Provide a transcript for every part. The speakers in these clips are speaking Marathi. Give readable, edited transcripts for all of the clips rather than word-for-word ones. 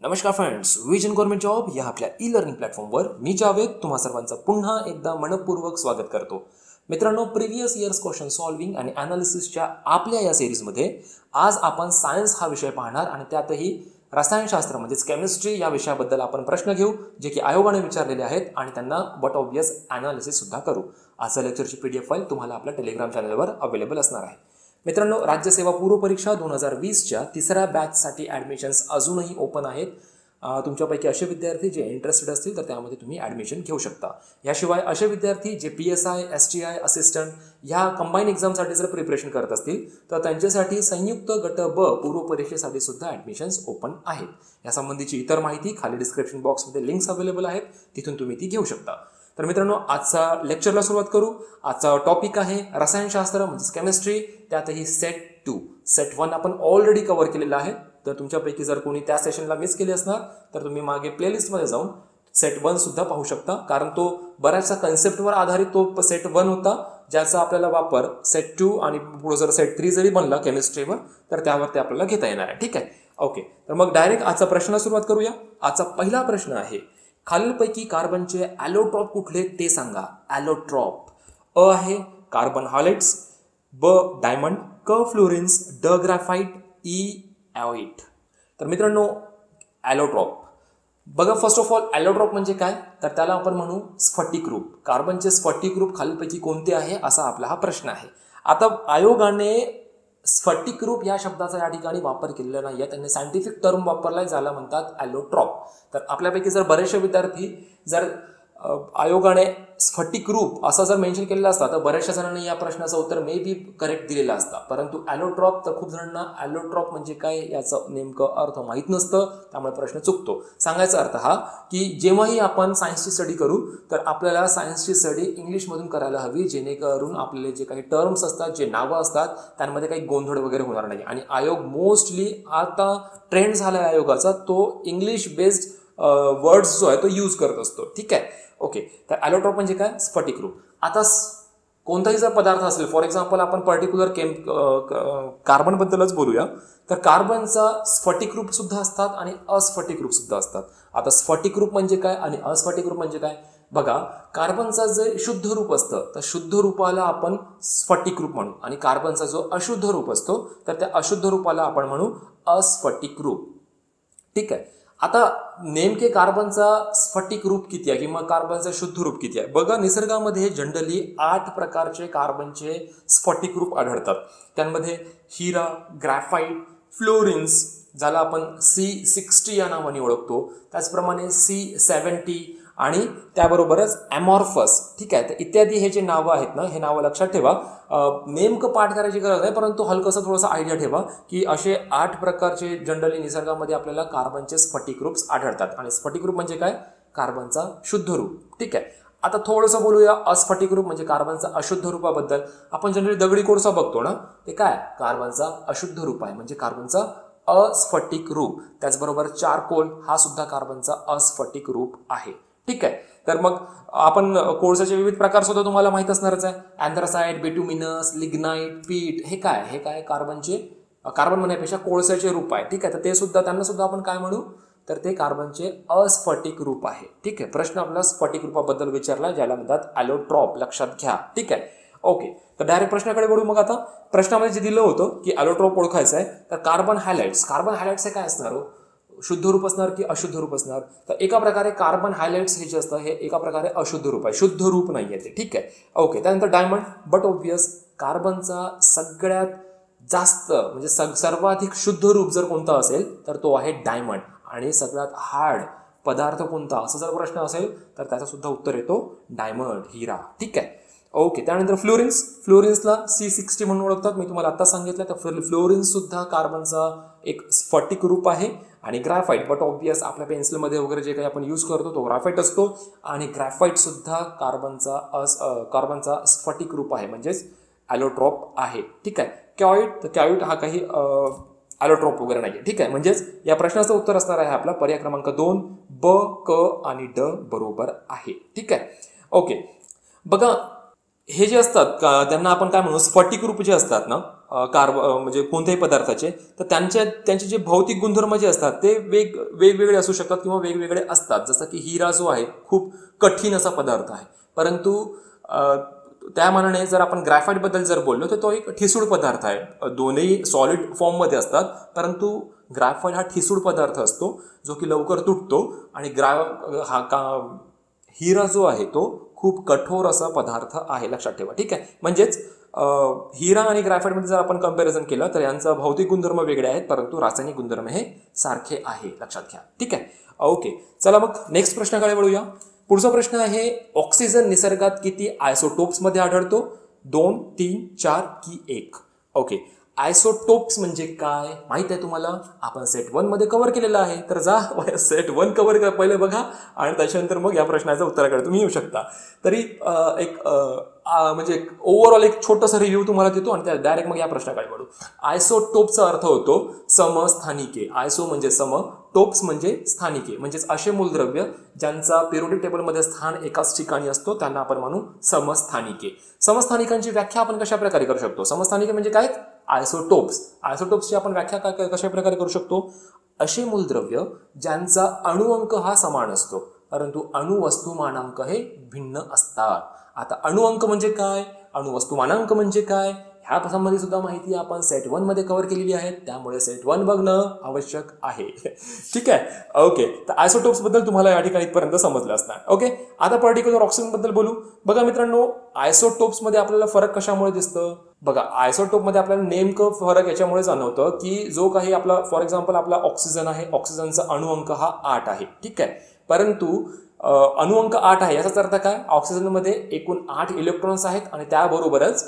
नमस्कार फ्रेंड्स, विजन गव्हर्नमेंट जॉब या आपल्या ई लर्निंग प्लॅटफॉर्मवर मी जावेद तुम्हा सर्वांचं पुन्हा एकदा मनपूर्वक स्वागत करतो. मित्रांनो, प्रिव्हियस इयर्स क्वेश्चन सॉल्व्हिंग आणि ॲनालिसिसच्या आपल्या या सिरीजमध्ये आज आपण सायन्स हा विषय पाहणार आणि त्यातही रसायनशास्त्र म्हणजेच केमिस्ट्री या विषयाबद्दल आपण प्रश्न घेऊ जे की आयोगाने विचारलेले आहेत आणि त्यांना बट ऑब्वियस ॲनालिसिस सुद्धा करू. आजच्या लेक्चरची PDF फाईल तुम्हाला आपल्या टेलिग्राम चॅनलवर अवेलेबल असणार आहे. मित्रांनो, राज्यसेवा पूर्व परीक्षा 2020च्या तिसऱ्या बॅचसाठी ॲडमिशन्स अजूनही ओपन आहेत. तुमच्यापैकी असे विद्यार्थी जे इंटरेस्टेड असतील तर त्यामध्ये तुम्ही ॲडमिशन घेऊ शकता. याशिवाय असे विद्यार्थी जे PSI, STI, असिस्टंट ह्या कंबाईन एक्झामसाठी जर प्रिपरेशन करत असतील तर त्यांच्यासाठी संयुक्त गट ब पूर्व परीक्षेसाठी सुद्धा ॲडमिशन्स ओपन आहेत. यासंबंधीची इतर माहिती खाली डिस्क्रिप्शन बॉक्समध्ये लिंक्स अवेलेबल आहेत, तिथून तुम्ही ती घेऊ शकता. तर मित्रांनो, आजचा लेक्चरला सुरुवात करू. आजचा टॉपिक आहे रसायनशास्त्र म्हणजेच केमिस्ट्री, त्यातही सेट 2. सेट 1 आपण ऑलरेडी कव्हर केलेला आहे. तर तुमच्यापैकी जर कोणी त्या सेशनला मिस केली असणार तर तुम्ही मागे प्लेलिस्टमध्ये जाऊन सेट 1 सुद्धा पाहू शकता, कारण तो बऱ्याचशा कन्सेप्टवर आधारित तो सेट 1 होता, ज्याचा आपल्याला वापर सेट 2 आणि पुढे जर सेट 3 जरी बनला केमिस्ट्रीवर तर त्यावर ते आपल्याला घेता येणार आहे. ठीक आहे, ओके. तर मग डायरेक्ट आजचा प्रश्न सुरुवात करूया. आजचा पहिला प्रश्न आहे, खालीलपैकी कार्बनचे ॲलोट्रॉप कुठले ते सांगा. ॲलोट्रॉप. अ आहे कार्बन हॅलाइड्स, ब डायमंड, क फ्लोरिन्स, ड ग्राफाइट, ई ॲओइट. तर मित्रांनो, ॲलोट्रॉप बघा. फर्स्ट ऑफ ऑल ॲलोट्रॉप म्हणजे काय, तर त्याला आपण म्हणू स्फटिक रूप. कार्बनचे स्फटिक रूप खालीलपैकी कोणते आहे असा आपला हा प्रश्न आहे. आता आयोगाने स्फटिक रूप या शब्दाचा या ठिकाणी वापर केलेला नाही आहे, त्यांनी सायंटिफिक टर्म वापरलाय ज्याला म्हणतात ॲलोट्रॉप. तर आपल्यापैकी जर बरेचसे विद्यार्थी जर आयोगाने स्फटिक रूप असं जर मेन्शन केलेलं असतं तर बऱ्याचशा जणांनी या प्रश्नाचं उत्तर मे बी करेक्ट दिलेलं असतं. परंतु ॲलोट्रॉप, तर खूप जणांना ॲलोट्रॉप म्हणजे काय याचं नेमकं अर्थ माहीत नसतं, त्यामुळे प्रश्न चुकतो. सांगायचा अर्थ हा की जेव्हाही आपण सायन्सची स्टडी करू तर आपल्याला सायन्सची स्टडी इंग्लिशमधून करायला हवी, जेणेकरून आपले जे काही टर्म्स असतात, जे नावं असतात, त्यांमध्ये काही गोंधळ वगैरे होणार नाही. आणि आयोग मोस्टली आता ट्रेंड झाला आहे आयोगाचा, तो इंग्लिश बेस्ड वर्ड्स जो आहे तो यूज करत असतो. ठीक आहे, ओके. तर ॲलोट्रॉप म्हणजे काय, स्फटिक रूप. आता कोणताही जर पदार्थ असेल, फॉर एक्झाम्पल आपण पर्टिक्युलर कार्बनबद्दलच बोलूया, तर कार्बनचा स्फटिक रूप सुद्धा असतात आणि अस्फटिक रूप सुद्धा असतात. आता स्फटिक रूप म्हणजे काय आणि अस्फटिक रूप म्हणजे काय बघा. कार्बनचा जे शुद्ध रूप असतं तर शुद्ध रूपाला आपण स्फटिक रूप म्हणू, आणि कार्बनचा जो अशुद्ध रूप असतो तर त्या अशुद्ध रूपाला आपण म्हणू अस्फटिक रूप. ठीक आहे. आता नेमके कार्बनचा स्फटिक रूप किती आहे किंवा कार्बनचं शुद्ध रूप किती आहे बघा. निसर्गामध्ये जनरली 8 प्रकारचे कार्बनचे स्फटिक रूप आढळतात. त्यामध्ये हिरा, ग्रॅफाइट, फ्लोरिन्स ज्याला आपण C60 या नावाने ओळखतो, त्याचप्रमाणे C70 आणि त्याबरोबरच ॲमॉर्फस. ठीक आहे. तर इत्यादी हे जे नावं आहेत ना, हे नावं लक्षात ठेवा. नेमकं पाठ करायची गरज आहे, परंतु हलकंसं थोडंसं आयडिया ठेवा की असे 8 प्रकारचे जनरली निसर्गामध्ये आपल्याला कार्बनचे स्फटिक रूप आढळतात. आणि स्फटिक रूप म्हणजे काय, कार्बनचा शुद्ध रूप. ठीक आहे. आता थोडंसं बोलूया अस्फटिक रूप म्हणजे कार्बनचा अशुद्ध रूपाबद्दल. आपण जनरली दगडी कोळसा बघतो ना, ते काय कार्बनचा अशुद्ध रूप आहे, म्हणजे कार्बनचा अस्फटिक रूप. त्याचबरोबर चारकोल हा सुद्धा कार्बनचा अस्फटिक रूप आहे. ठीक आहे. तर मग आपण कोळशाचे विविध प्रकार सुद्धा तुम्हाला माहित असणारच आहे. अँथ्रासाइट, बिटुमिनस, लिग्नाइट, पीट, हे काय कार्बन म्हणण्यापेक्षा कोळशाचे रूप आहे. ठीक आहे. तर ते सुद्धा, त्यांना सुद्धा आपण काय म्हणू, तर ते कार्बनचे अस्फटिक रूप आहे. ठीक आहे. प्रश्न आपला स्फटिक रूपाबद्दल विचारला, ज्याला म्हणतात ॲलोट्रॉप, लक्षात घ्या. ठीक आहे, ओके. तर डायरेक्ट प्रश्नाकडे वळू. मग आता प्रश्नामध्ये जे दिलं होतं की ॲलोट्रॉप ओळखायचं आहे, तर कार्बन हॅलाइड्स हे काय असणार हो, शुद्ध रूप असणार की अशुद्ध रूप असणार. तर एका प्रकारे कार्बन हायलाइट्स हे जे असतं हे एका प्रकारे अशुद्ध रूप आहे, शुद्ध रूप नाही आहे ते. ठीक आहे, ओके. त्यानंतर डायमंड, बट ऑब्वियस कार्बनचा सगळ्यात जास्त म्हणजे सर्वाधिक शुद्ध रूप जर कोणता असेल तर तो आहे डायमंड. आणि सगळ्यात हार्ड पदार्थ कोणता असा जर प्रश्न असेल तर त्याचा सुद्धा उत्तर येतो डायमंड, हिरा. ठीक आहे, ओके. त्यानंतर फ्लोरिन्सला C60 म्हणून ओळखतात, मी तुम्हाला आता सांगितलं. तर फ्लोरिन्स सुद्धा कार्बनचा एक स्फटिक रूप आहे. आणि ग्राफाइट, बट ऑब्वियस आपल्या पेन्सिलमध्ये वगैरे जे काही आपण यूज करतो तो ग्राफाइट असतो. आणि ग्राफाइट सुद्धा कार्बनचा स्फटिक रूप आहे, म्हणजेच ॲलोट्रॉप आहे. ठीक आहे. कॅओइट हा काही ॲलोट्रॉप वगैरे नाही आहे. ठीक आहे. म्हणजेच या प्रश्नाचं उत्तर असणार आहे आपला पर्याय क्रमांक 2, ब, क आणि ड बरोबर आहे. ठीक आहे, ओके. बघा, हे जे असतात त्यांना आपण काय म्हणू, स्फटिक रूप जे असतात ना म्हणजे कोणत्याही पदार्थाचे, तर त्यांचे जे भौतिक गुणधर्म जे असतात ते वेगवेगळे असू शकतात किंवा वेगवेगळे असतात. जसं की हिरा जो आहे खूप कठीण असा पदार्थ आहे, परंतु त्या मानाने जर आपण ग्रॅफाईट बद्दल जर बोललो तर तो एक ठिसूळ पदार्थ आहे. दोन्ही सॉलिड फॉर्ममध्ये असतात, परंतु ग्रॅफाईट हा ठिसूळ पदार्थ असतो जो की लवकर तुटतो, आणि हिरा जो आहे तो खूप कठोर असा पदार्थ आहे, लक्षात ठेवा. ठीक आहे, म्हणजेच हिरा आणि ग्रॅफाईटमध्ये जर आपण कंपॅरिझन केलं तर यांचा भौतिक गुणधर्म वेगळे आहेत, परंतु रासायनिक गुणधर्म हे सारखे आहे, लक्षात घ्या. ठीक आहे, ओके. चला मग नेक्स्ट प्रश्नाकडे वळूया. पुढचा प्रश्न आहे, ऑक्सिजन निसर्गात किती आयसोटोप्समध्ये आढळतो? 2, 3, 4 की 1? ओके, आयसोटोप्स म्हणजे काय माहित आहे तुम्हाला? आपण सेट 1 मध्ये कव्हर केलेलं आहे, तर जा सेट 1 कव्हर पहिले बघा आणि त्याच्यानंतर मग या प्रश्नाच्या उत्तराकडे तुम्ही येऊ शकता. तरी म्हणजे ओव्हरऑल एक छोटंसं रिव्ह्यू तुम्हाला देतो आणि त्या डायरेक्ट मग या प्रश्नाकडे वळू. आयसोटोपचा अर्थ होतो समस्थानिके. आयसो म्हणजे सम, टोप्स म्हणजे स्थानिके, म्हणजेच असे मूलद्रव्य ज्यांचा पिरियोडिक टेबलमध्ये स्थान एकाच ठिकाणी असतो त्यांना आपण म्हणू समस्थानिके. समस्थानिकांची व्याख्या आपण कशा प्रकारे करू शकतो? समस्थानिके म्हणजे काय? आयसोटोप्स. आयसोटोप्सची आपण व्याख्या कशा प्रकारे करू शकतो? असे मूलद्रव्य ज्यांचा अणुअंक हा समान असतो, परंतु अणुवस्तुमानांक हे भिन्न असतात. आता अणुअंक म्हणजे काय, अणुवस्तुमानांक म्हणजे काय, ह्या संबंधी सुद्धा माहिती आपण सेट 1 मध्ये कव्हर केलेली आहे, त्यामुळे सेट 1 बघणं आवश्यक आहे. ठीक आहे, ओके. तर आयसोटोप्स बद्दल तुम्हाला या ठिकाणी इथपर्यंत समजलं असणार. ओके, आता पर्टिक्युलर ऑक्सिजन बद्दल बोलू. बघा मित्रांनो, आयसोटोप्स मध्ये आपल्याला फरक कशामुळे दिसतं? बघा, आयसोटोप मध्ये आपल्याला नेमकं फरक याच्यामुळे जाणवतं की जो काही आपला फॉर एक्झाम्पल आपला ऑक्सिजन आहे, ऑक्सिजनचा अणुअंक हा 8 आहे. ठीक आहे, परंतु अणुअंक 8 आहे याचाच अर्थ काय? ऑक्सिजनमध्ये एकूण 8 इलेक्ट्रॉन्स आहेत आणि त्याबरोबरच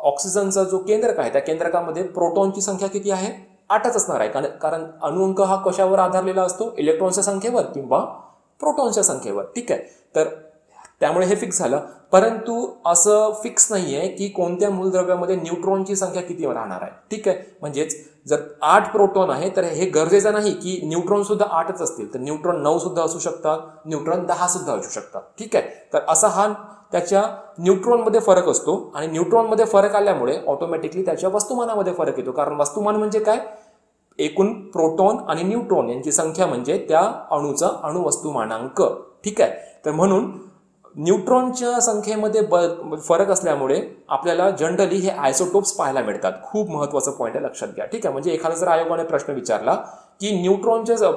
ऑक्सिजनचा जो केंद्रक आहे त्या केंद्रकामध्ये प्रोटॉनची संख्या किती आहे? 8च असणार आहे, कारण अणुअंक हा कशावर आधारलेला असतो? इलेक्ट्रॉनच्या संख्येवर किंवा प्रोटॉनच्या संख्येवर. ठीक आहे, तर त्यामुळे हे फिक्स झालं. परंतु असं फिक्स नाहीये की कोणत्या मूलद्रव्यामध्ये न्यूट्रॉनची संख्या किती राहणार आहे. ठीक आहे, म्हणजेच जर 8 प्रोटॉन आहे तर हे गरजेचं नाही की न्यूट्रॉन सुद्धा 8च असतील, तर न्यूट्रॉन 9 सुद्धा असू शकतात, न्यूट्रॉन 10 सुद्धा असू शकतात. ठीक आहे, तर असा हा त्याच्या न्यूट्रॉनमध्ये फरक असतो आणि न्यूट्रॉनमध्ये फरक आल्यामुळे ऑटोमॅटिकली त्याच्या वस्तुमानामध्ये फरक येतो. कारण वस्तुमान म्हणजे काय? एकूण प्रोटॉन आणि न्यूट्रॉन यांची संख्या म्हणजे त्या अणूचा अणुवस्तुमानांक. ठीक आहे, तर म्हणून न्यूट्रॉनच्या संख्येमध्ये फरक असल्यामुळे आपल्याला जनरली हे आयसोटोप्स पाहायला मिळतात. खूप महत्वाचं पॉईंट आहे, लक्षात घ्या. ठीक आहे, म्हणजे एखादा जर आयोगाने प्रश्न विचारला की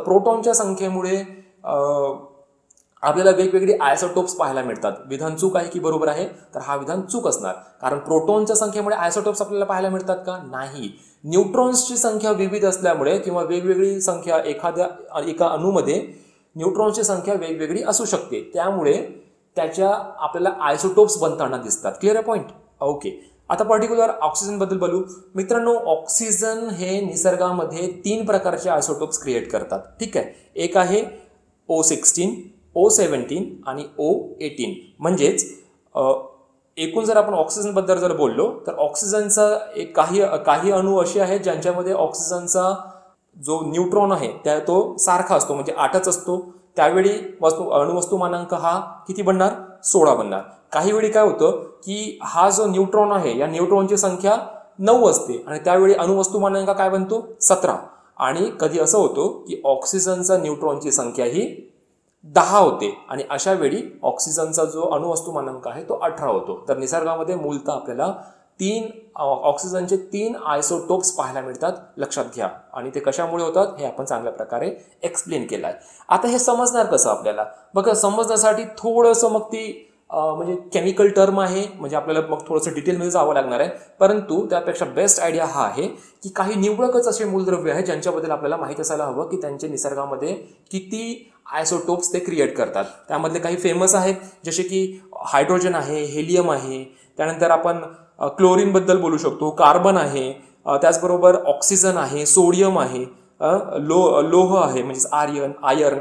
प्रोटॉनच्या संख्येमुळे आपल्याला वेगवेगळी आयसोटोप्स पाहायला मिळतात, विधान चूक आहे की बरोबर आहे? तर हा विधान चूक असणार, कारण प्रोटॉनच्या संख्येमुळे आयसोटोप्स आपल्याला पाहायला मिळतात का? नाही. न्यूट्रॉन्सची संख्या विविध असल्यामुळे किंवा वेगवेगळी संख्या एका अणूमध्ये न्यूट्रॉन्सची संख्या वेगवेगळी असू शकते, त्यामुळे त्याच्या आपल्याला आयसोटोप्स बनताना दिसतात. क्लिअर आहे पॉईंट? ओके, आता पर्टिक्युलर ऑक्सिजन बद्दल बोलू. मित्रांनो, ऑक्सिजन हे निसर्गामध्ये 3 प्रकारचे आयसोटोप्स क्रिएट करतात. ठीक आहे, एक आहे O16, O17 आणि O18. म्हणजेच एकूण जर आपण ऑक्सिजन बद्दल जर बोललो तर ऑक्सिजनचा काही अणू असे आहेत ज्यांच्यामध्ये ऑक्सिजनचा जो न्यूट्रॉन आहे त्या तो सारखा असतो, म्हणजे 8च असतो. त्यावेळी अणुवस्तुमानांक हा किती बनणार? 16 बनणार. काही वेळी काय होतं की हा जो न्यूट्रॉन आहे या न्यूट्रॉनची संख्या 9 असते आणि त्यावेळी अणुवस्तुमानांक काय बनतो? 17. आणि कधी असं होतं की ऑक्सिजनचा न्यूट्रॉनची संख्या ही 10 होते आणि अशा वेळी ऑक्सिजनचा जो अणुवस्तुमानांक आहे तो 18 होतो. तर निसर्गामध्ये मूलतः आपल्याला ऑक्सिजनचे 3 आयसोटोप्स पाहायला मिळतात, लक्षात घ्या. आणि ते कशामुळे होतात हे आपण चांगल्या प्रकारे एक्सप्लेन केलं आहे. आता हे समजणार कसं आपल्याला? बघा, समजण्यासाठी थोडंसं मग ती म्हणजे केमिकल टर्म आहे, म्हणजे आपल्याला मग थोडंसं डिटेलमध्ये जावं लागणार आहे. परंतु त्यापेक्षा बेस्ट आयडिया हा आहे की काही निवडकच असे मूलद्रव्य आहेत ज्यांच्याबद्दल आपल्याला माहित असायला हवं की त्यांचे निसर्गामध्ये किती आयसोटोप्स ते क्रिएट करतात. त्यामधले काही फेमस आहेत, जसे की हायड्रोजन आहे, हेलियम आहे, त्यानंतर आपण क्लोरीन बद्दल बोलू शकतो, कार्बन आहे, त्याचबरोबर ऑक्सिजन आहे, सोडियम आहे, लोह आहे म्हणजे आयर्न,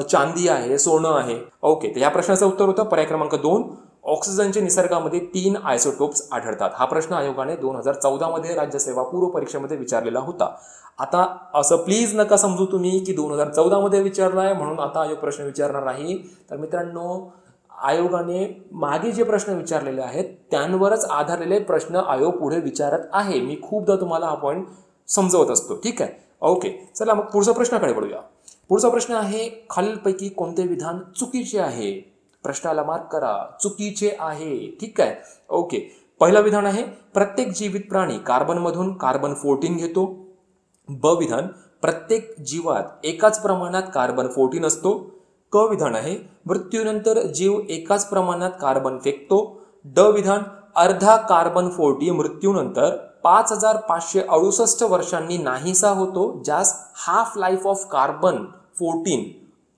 चांदी आहे, सोनं आहे. ओके, तर या प्रश्नाचं उत्तर होतं पर्याय क्रमांक 2. ऑक्सिजनचे निसर्गामध्ये 3 आयसोटोप्स आढळतात. हा प्रश्न आयोगाने 2014 मध्ये राज्यसेवा पूर्व परीक्षेमध्ये विचारलेला होता. आता असं प्लीज नका समजू तुम्ही की 2014 मध्ये विचारलाय म्हणून आता आयोग प्रश्न विचारणार नाही. तर मित्रांनो, आयोगाने मागे जे प्रश्न विचारलेले आहेत त्यांवरच आधारलेले प्रश्न आयोग पुढे विचारत आहे. मी खूपदा तुम्हाला हा पॉईंट समजवत असतो. ठीक आहे, ओके. चला मग पुढच्या प्रश्नाकडे वळूया. पुढचा प्रश्न आहे, खालीलपैकी कोणते विधान चुकीचे आहे? प्रश्नाला मार्क करा, चुकीचे आहे. ठीक आहे, ओके. पहिलं विधान आहे, प्रत्येक जीवित प्राणी कार्बनमधून कार्बन 14 घेतो. ब विधान, प्रत्येक जीवात एकाच प्रमाणात कार्बन 14 असतो. क विधान आहे, मृत्यूनंतर जीव एकाच प्रमाणात कार्बन फेकतो. ड विधान, अर्धा कार्बन 40 मृत्यूनंतर 5568 वर्षांनी नाहीसा होतो, ज्यास हाफ लाईफ ऑफ कार्बन 14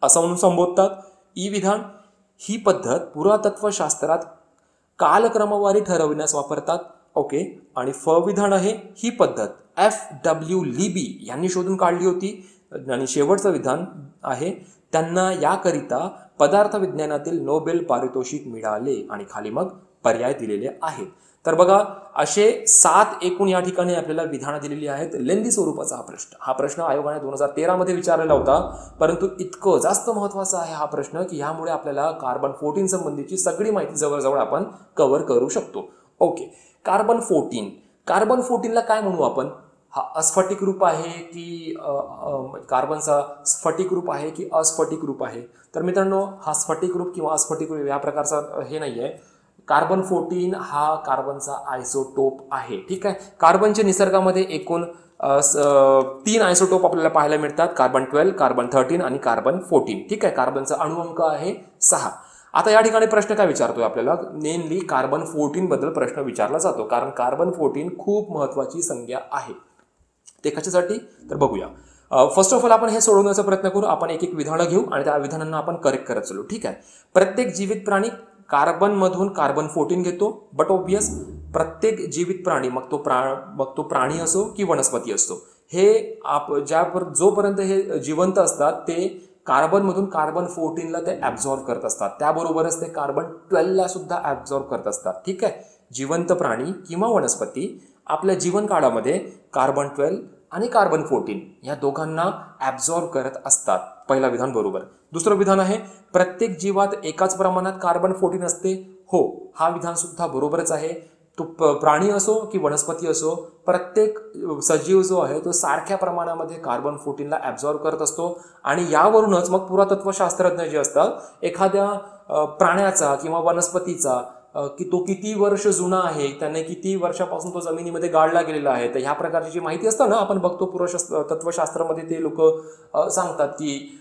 असं म्हणून संबोधतात. ई विधान, ही पद्धत पुरातत्वशास्त्रात कालक्रमवारी ठरविण्यास वापरतात. ओके. आणि फ विधान आहे, ही पद्धत FW लिबी यांनी शोधून काढली होती. आणि शेवटचं विधान आहे, त्यांना याकरिता पदार्थ विज्ञानातील नोबेल पारितोषिक मिळाले. आणि खाली मग पर्याय दिलेले आहेत. तर बघा, असे 7 एकूण या ठिकाणी आपल्याला विधानं दिलेली आहेत. लेंदी स्वरूपाचा हा प्रश्न आयोगाने 2013 मध्ये विचारलेला होता. परंतु इतकं जास्त महत्वाचा आहे हा प्रश्न की ह्यामुळे आपल्याला कार्बन 14 संबंधीची सगळी माहिती जवळजवळ आपण कव्हर करू शकतो. ओके. कार्बन 14ला काय म्हणू आपण? हा अस्फटिक रूप आहे की कार्बनचा स्फटिक रूप आहे की अस्फटिक रूप आहे? तर मित्रांनो, हा स्फटिक रूप किंवा अस्फटिक रूप या प्रकारचा हे नाही आहे. कार्बन 14 हा कार्बनचा आयसोटोप आहे. ठीक आहे. कार्बनच्या निसर्गामध्ये एकूण 3 आयसोटोप आपल्याला पाहायला मिळतात, कार्बन 12, कार्बन 13 आणि कार्बन 14. ठीक आहे. कार्बनचा अणुअंक आहे 6. आता या ठिकाणी प्रश्न काय विचारतोय आपल्याला? मेनली कार्बन 14 बद्दल प्रश्न विचारला जातो, कारण कार्बन 14 खूप महत्वाची संज्ञा आहे. ते कशासाठी? तर बघूया. फर्स्ट ऑफ ऑल आपण हे सोडवण्याचा प्रयत्न करू. आपण एक एक विधानं घेऊ आणि त्या विधानांना आपण करेक्ट करत चलू. ठीक आहे. प्रत्येक जीवित प्राणी कार्बन मधून कार्बन 14 घेतो. बट ऑब्वियस, प्रत्येक जीवित प्राणी, मग तो प्राणी असो की वनस्पती असो, हे जोपर्यंत हे जिवंत असतात ते कार्बन मधून कार्बन 14ला ते ऍब्झॉर्ब करत असतात. त्याबरोबरच ते कार्बन 12ला सुद्धा ऍब्झॉर्ब करत असतात. ठीक आहे. जिवंत प्राणी किंवा वनस्पती आपल्या जीवन काळामध्ये कार्बन 12 आणि कार्बन 14 या दोघांना ऍब्झॉर्ब करत असतात. पहिला विधान बरोबर. दुसरं विधान आहे, प्रत्येक जीवात एकाच प्रमाणात कार्बन 14 असते. हो, हा विधान सुद्धा बरोबरच आहे. तो प्राणी असो की वनस्पती असो, प्रत्येक सजीव जो आहे तो सारख्या प्रमाणामध्ये कार्बन 14ला ऍब्झॉर्ब करत असतो. आणि यावरूनच मग पुरातत्वशास्त्रज्ञ जे असतात, एखाद्या प्राण्याचा किंवा वनस्पतीचा की तो किती वर्ष जुना आहे, त्याने किती वर्षापासून तो जमिनीमध्ये गाडला गेलेला आहे, तर ह्या प्रकारची जी माहिती असतं ना, आपण बघतो तत्वशास्त्रामध्ये ते लोक सांगतात की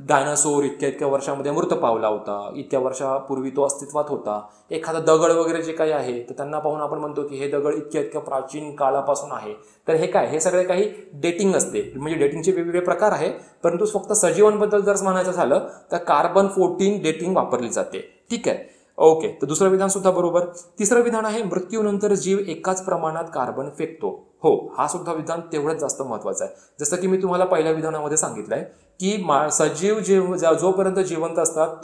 डायनासोर इतक्या वर्षामध्ये मृत पावला होता, इतक्या वर्षापूर्वी तो अस्तित्वात होता. एखादा दगड वगैरे जे काही आहे तर त्यांना पाहून आपण म्हणतो की हे दगड इतक्या प्राचीन काळापासून आहे. तर हे काय, हे सगळे काही डेटिंग असते. म्हणजे डेटिंगचे वेगवेगळे प्रकार आहे, परंतु फक्त सजीवांबद्दल जर म्हणायचं झालं तर कार्बन 14 डेटिंग वापरली जाते. ठीक आहे. ओके. तर दुसरं विधान सुद्धा बरोबर. तिसरं विधान आहे, मृत्यूनंतर जीव एकाच प्रमाणात कार्बन फेकतो. हो, हा सुद्धा विधान तेवढंच जास्त महत्वाचं आहे. जसं की मी तुम्हाला पहिल्या विधानामध्ये सांगितलंय की सजीव जोपर्यंत जिवंत असतात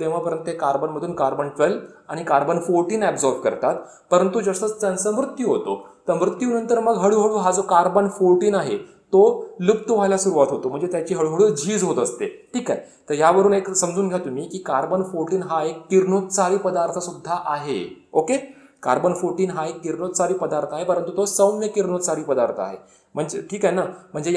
तेव्हापर्यंत ते कार्बनमधून कार्बन 12 आणि कार्बन 14 ऍब्झॉर्ब करतात. परंतु जसं त्यांचा मृत्यू होतो तर मृत्यूनंतर मग हळूहळू हा जो कार्बन 14 आहे तो लुप्त व्हायला सुरुवात होतो. म्हणजे त्याची हळूहळू झीज होत असते. ठीक आहे. तर यावरून एक समजून घ्या तुम्ही की कार्बन 14 हा एक किरणोत्सारी पदार्थ सुद्धा आहे. ओके. कार्बन 14 हा एक किरणोत्सारी पदार्थ आहे, परंतु तो सौम्य किरणोत्सारी पदार्थ आहे. म्हणजे ठीक आहे ना, म्हणजे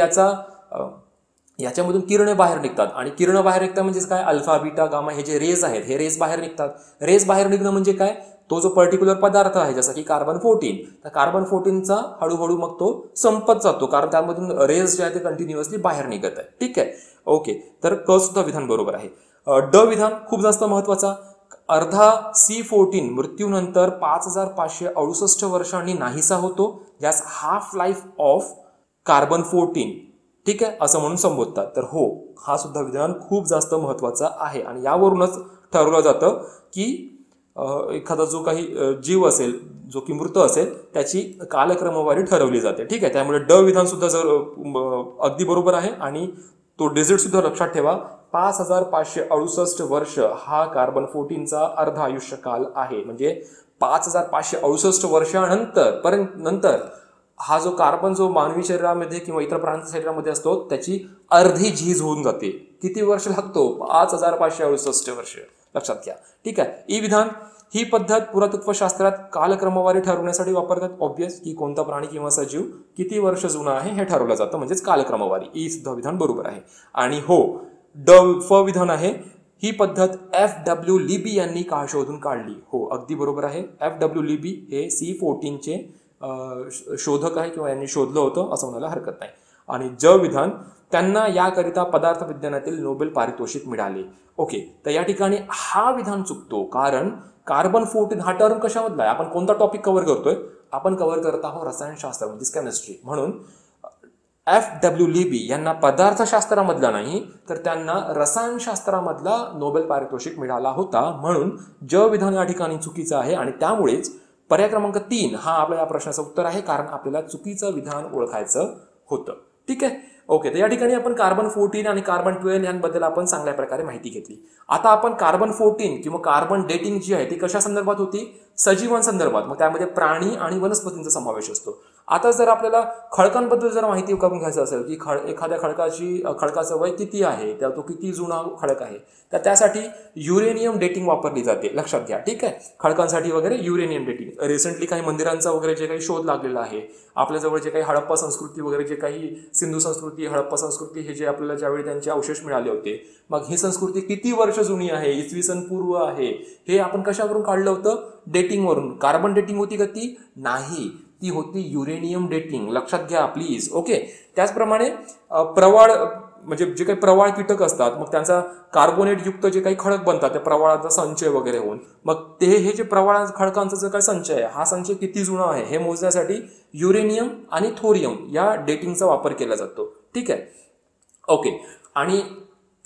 याच्यामधून किरणे बाहेर निघतात. आणि किरण बाहेर निघतात म्हणजे काय, अल्फा बीटा गामा हे जे रेज आहेत हे रेज बाहेर निघतात. रेज बाहेर निघणं म्हणजे काय, तो जो पर्टिक्युलर पदार्थ आहे जसं की कार्बन 14, तर कार्बन 14चा हळूहळू मग तो संपत जातो, कारण त्यामधून रेज जे आहे ते कंटिन्युअसली बाहेर निघत आहे. ठीक आहे. ओके. तर क सुद्धा विधान बरोबर आहे. ड विधान खूप जास्त महत्वाचा. अर्धा C14 मृत्यूनंतर 5568 वर्षांनी नाहीसा होतो, ज्यास हाफ लाईफ ऑफ कार्बन 14 ठीक आहे असं म्हणून संबोधतात. तर हो, हा सुद्धा विधान खूप जास्त महत्वाचा आहे. आणि यावरूनच ठरवलं जातं की एखादा जो काही जीव असेल, जो की मृत असेल, त्याची कालक्रमवारी ठरवली जाते. ठीक आहे. त्यामुळे ड विधान सुद्धा अगदी बरोबर आहे. आणि तो डिजिट सुद्धा लक्षात ठेवा, 5568 वर्ष हा कार्बन 14चा अर्धा आयुष्यकाल आहे. म्हणजे 5568 वर्षानंतर हा जो कार्बन जो मानवी शरीरामध्ये किंवा इतर प्राण्यांच्या शरीरामध्ये असतो त्याची अर्धी झीज होऊन जाते. किती वर्ष लागतो? 5568 वर्ष. लक्षात घ्या. ठीक आहे. ई विधान ही पद्धत पुरातत्वशास्त्रात कालक्रमवारी ठरवण्यासाठी वापरतात. ऑब्वियस की कोणता प्राणी किंवा सजीव किती वर्ष जुना आहे हे ठरवलं जातं, म्हणजेच कालक्रमवारी. ई सुद्धा विधान बरोबर आहे. आणि हो, फ विधान आहे ही पद्धत FW लिबी यांनी का शोधून काढली. हो, अगदी बरोबर आहे. FW लिबी हे C14चे शोधक आहे किंवा यांनी शोधलं होतं असं म्हणायला हरकत नाही. आणि ज विधान त्यांना याकरिता पदार्थ विज्ञानातील नोबेल पारितोषिक मिळाले. ओके, तर या ठिकाणी हा विधान चुकतो, कारण कार्बन 14 हा टर्म कशामधला आहे, आपण कोणता टॉपिक कव्हर करतोय, आपण कव्हर करत आहोत रसायनशास्त्र म्हणजे केमिस्ट्री. म्हणून FW लिबी यांना पदार्थशास्त्रामधला नाही तर त्यांना रसायनशास्त्रामधला नोबेल पारितोषिक मिळाला होता. म्हणून ज विधान या ठिकाणी चुकीचं आहे आणि त्यामुळेच पर्याय क्रमांक 3 हा आपल्या या प्रश्नाचं उत्तर आहे, कारण आपल्याला चुकीचं विधान ओळखायचं होतं. ठीक आहे. ओके, तर या ठिकाणी आपण कार्बन 14 आणि कार्बन 12 यांबद्दल आपण चांगल्या प्रकारे माहिती घेतली. आता आपण कार्बन 14 किंवा कार्बन डेटिंग जी आहे ती कशा संदर्भात होती, सजीवांसंदर्भात, मग त्यामध्ये प्राणी आणि वनस्पतींचा समावेश असतो. आता जर आपल्याला खडकांबद्दल जर माहिती करून घ्यायचं असेल की एखाद्या खडकाचं वय किती आहे, त्या तो किती जुना खडक आहे, तर त्यासाठी युरेनियम डेटिंग वापरली जाते. लक्षात घ्या. ठीक आहे. खडकांसाठी वगैरे युरेनियम डेटिंग. रिसेंटली काही मंदिरांचा वगैरे जे काही शोध लागलेला आहे, आपल्याजवळ जे काही हडप्पा संस्कृती वगैरे, जे काही सिंधू संस्कृती, हडप्पा संस्कृती, हे जे आपल्याला ज्यावेळी त्यांचे अवशेष मिळाले होते, मग ही संस्कृती किती वर्ष जुनी आहे, इसवी सन पूर्व आहे, हे आपण कशावरून काढलं होतं, डेटिंगवरून. कार्बन डेटिंग होती का ती? नाही, ती होती युरेनियम डेटिंग. लक्षात घ्या प्लीज. ओके. त्याचप्रमाणे प्रवाळ म्हणजे जे काही प्रवाळ कीटक असतात, मग त्यांचा कार्बोनेट युक्त जे काही खडक बनतात, त्या प्रवाळाचा संचय वगैरे होऊन, मग हे जे प्रवाळ खडकांचा जो काही संचय आहे, हा संचय किती जुना आहे हे मोजण्यासाठी युरेनियम आणि थोरियम या डेटिंगचा वापर केला जातो. ठीक आहे. ओके. आणि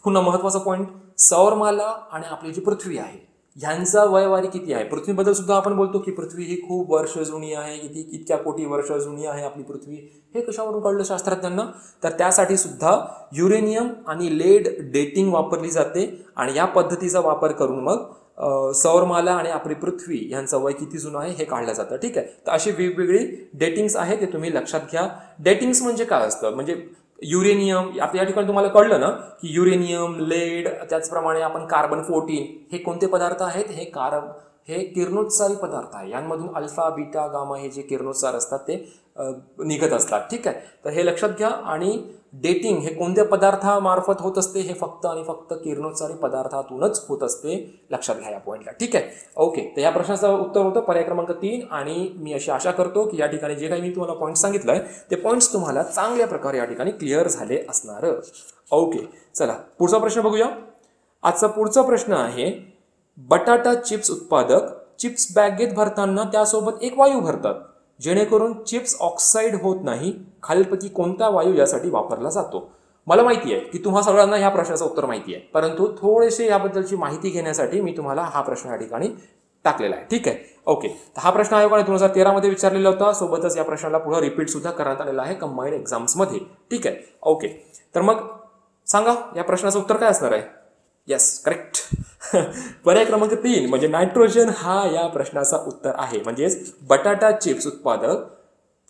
पुन्हा महत्वाचा पॉईंट, सौरमाला आणि आपली जी पृथ्वी आहे ह्यांचा वयवारी किती आहे. पृथ्वीबद्दल सुद्धा आपण बोलतो की पृथ्वी ही खूप वर्ष जुनी आहे, किती इतक्या कोटी वर्ष जुनी आहे आपली पृथ्वी. हे कशावरून कळलं शास्त्रज्ञांना, तर त्यासाठी सुद्धा युरेनियम आणि लेड डेटिंग वापरली जाते. आणि या पद्धतीचा वापर करून मग सौरमाला आणि आपली पृथ्वी यांचं वय किती जुनं आहे हे काढलं जातं. ठीक आहे. तर अशी वेगवेगळी डेटिंग्स आहेत, ते तुम्ही लक्षात घ्या. डेटिंग्स म्हणजे काय असतं, म्हणजे युरेनियम, आता या ठिकाणी तुम्हाला कळलं ना की युरेनियम, लेड, त्याचप्रमाणे आपण कार्बन 14 हे कोणते पदार्थ आहेत, हे किरणोत्सारी पदार्थ आहे. यांमधून अल्फा, बीटा, गामा हे जे किरणोत्सार असतात ते निघत असतात. ठीक आहे. तर हे लक्षात घ्या. आणि डेटिंग हे कोणत्या पदार्थामार्फत होत असते, हे फक्त आणि फक्त किरणोत्सारी पदार्थातूनच होत असते. लक्षात घ्या या पॉईंटला. ठीक आहे. ओके, तर या प्रश्नाचं उत्तर होतं पर्याय क्रमांक 3. आणि मी अशी आशा करतो की या ठिकाणी जे काही मी तुम्हाला पॉईंट सांगितलंय ते पॉईंट्स तुम्हाला चांगल्या प्रकारे या ठिकाणी क्लिअर झाले असणार. ओके, चला पुढचा प्रश्न बघूया. आजचा पुढचा प्रश्न आहे, बटाटा चिप्स उत्पादक चिप्स बॅगेत भरताना त्यासोबत एक वायू भरतात जेणेकरून चिप्स ऑक्साईड होत नाही. खालीलपैकी कोणता वायू यासाठी वापरला जातो. मला माहिती आहे की तुम्हा सगळ्यांना ह्या प्रश्नाचं उत्तर माहिती आहे, परंतु थोडेसे याबद्दलची माहिती घेण्यासाठी मी तुम्हाला हा प्रश्न या ठिकाणी टाकलेला आहे. ठीक आहे. ओके, तर हा प्रश्न आयोगाने 2013 मध्ये विचारलेला होता. सोबतच या प्रश्नाला पुढे रिपीट सुद्धा करण्यात आलेला आहे कंबाईंड एक्झाम्समध्ये. ठीक आहे. ओके, तर मग सांगा या प्रश्नाचं उत्तर काय असणार आहे. Yes, correct. पर्याय क्रमांक 3 म्हणजे नायट्रोजन हा या प्रश्नाचा उत्तर आहे. म्हणजेच बटाटा चिप्स उत्पादक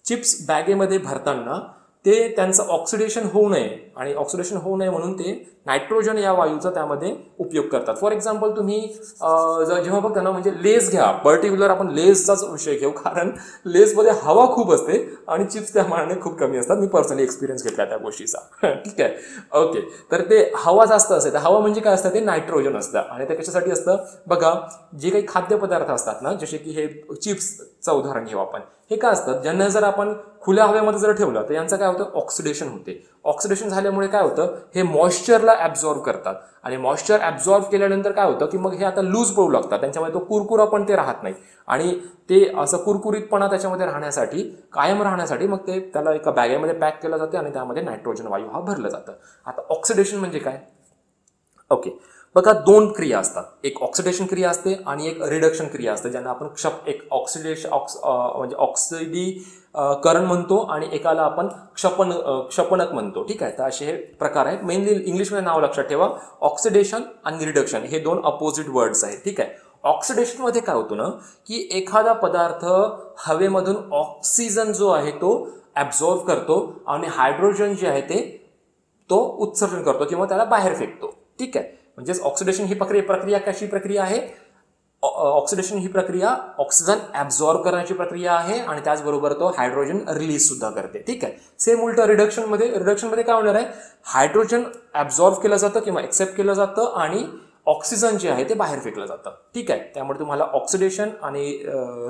चिप्स बॅगेमध्ये भरताना ते त्यांचं ऑक्सिडेशन होऊ नये, आणि ऑक्सिडेशन होऊ नये म्हणून ते नायट्रोजन या वायूचा त्यामध्ये उपयोग करतात. फॉर एक्झाम्पल तुम्ही जेव्हा बघता ना, म्हणजे लेस घ्या, पर्टिक्युलर आपण लेसचाच विषय घेऊ, कारण लेसमध्ये हवा खूप असते आणि चिप्स त्या मानाने खूप कमी असतात. मी पर्सनली एक्सपिरियन्स घेतला त्या गोष्टीचा. ठीक आहे. ओके, तर ते हवा जास्त असते. तर हवा म्हणजे काय असतं, ते नायट्रोजन असतं. आणि ते कशासाठी असतं बघा, जे काही खाद्यपदार्थ असतात ना, जसे की हे चिप्सचं उदाहरण घेऊ आपण, हे काय असतात, ज्यांना जर आपण खुल्या हवेमध्ये जर ठेवलं तर यांचं काय होतं, ऑक्सिडेशन होते. ऑक्सिडेशन झाल्यामुळे काय होतं, हे मॉइश्चरला ॲब्झॉर्ब करतात. आणि मॉइश्चर ॲब्झॉर्ब केल्यानंतर काय होतं की मग हे आता लूज पडू लागतात. त्यांच्यामध्ये तो कुरकुरा पण ते राहत नाही. आणि ते असं कुरकुरीतपणा त्याच्यामध्ये राहण्यासाठी, कायम राहण्यासाठी मग ते त्याला एका बॅगेमध्ये पॅक केलं जाते आणि त्यामध्ये नायट्रोजन वायू हा भरलं जातं. आता ऑक्सिडेशन म्हणजे काय. ओके, बघा 2 क्रिया असतात. एक ऑक्सिडेशन क्रिया असते आणि एक रिडक्शन क्रिया असते, ज्यांना आपण एक म्हणजे ऑक्सिडीकरण म्हणतो आणि एकाला आपण क्षपणक म्हणतो. ठीक आहे. तर असे हे प्रकार आहेत. मेनली इंग्लिशमध्ये नाव लक्षात ठेवा, ऑक्सिडेशन आणि रिडक्शन हे 2 अपोजिट वर्ड्स आहेत. ठीक आहे. ऑक्सिडेशनमध्ये काय होतं ना की एखादा पदार्थ हवेमधून ऑक्सिजन जो आहे तो ॲब्झॉर्ब करतो आणि हायड्रोजन जे आहे ते तो उत्सर्जन करतो किंवा त्याला बाहेर फेकतो. ठीक आहे. म्हणजेच ऑक्सिडेशन ही प्रक्रिया कशी प्रक्रिया आहे, ऑक्सिडेशन ही प्रक्रिया ऑक्सिजन ऍब्झॉर्ब करण्याची प्रक्रिया आहे आणि त्याचबरोबर तो हायड्रोजन रिलीज सुद्धा करते. ठीक आहे. सेम उलट रिडक्शनमध्ये काय होणार आहे, हायड्रोजन ऍब्झॉर्ब केलं जातं किंवा एक्सेप्ट केलं जातं आणि ऑक्सिजन जे आहे ते बाहेर फेकलं जातं. ठीक आहे. त्यामुळे तुम्हाला ऑक्सिडेशन आणि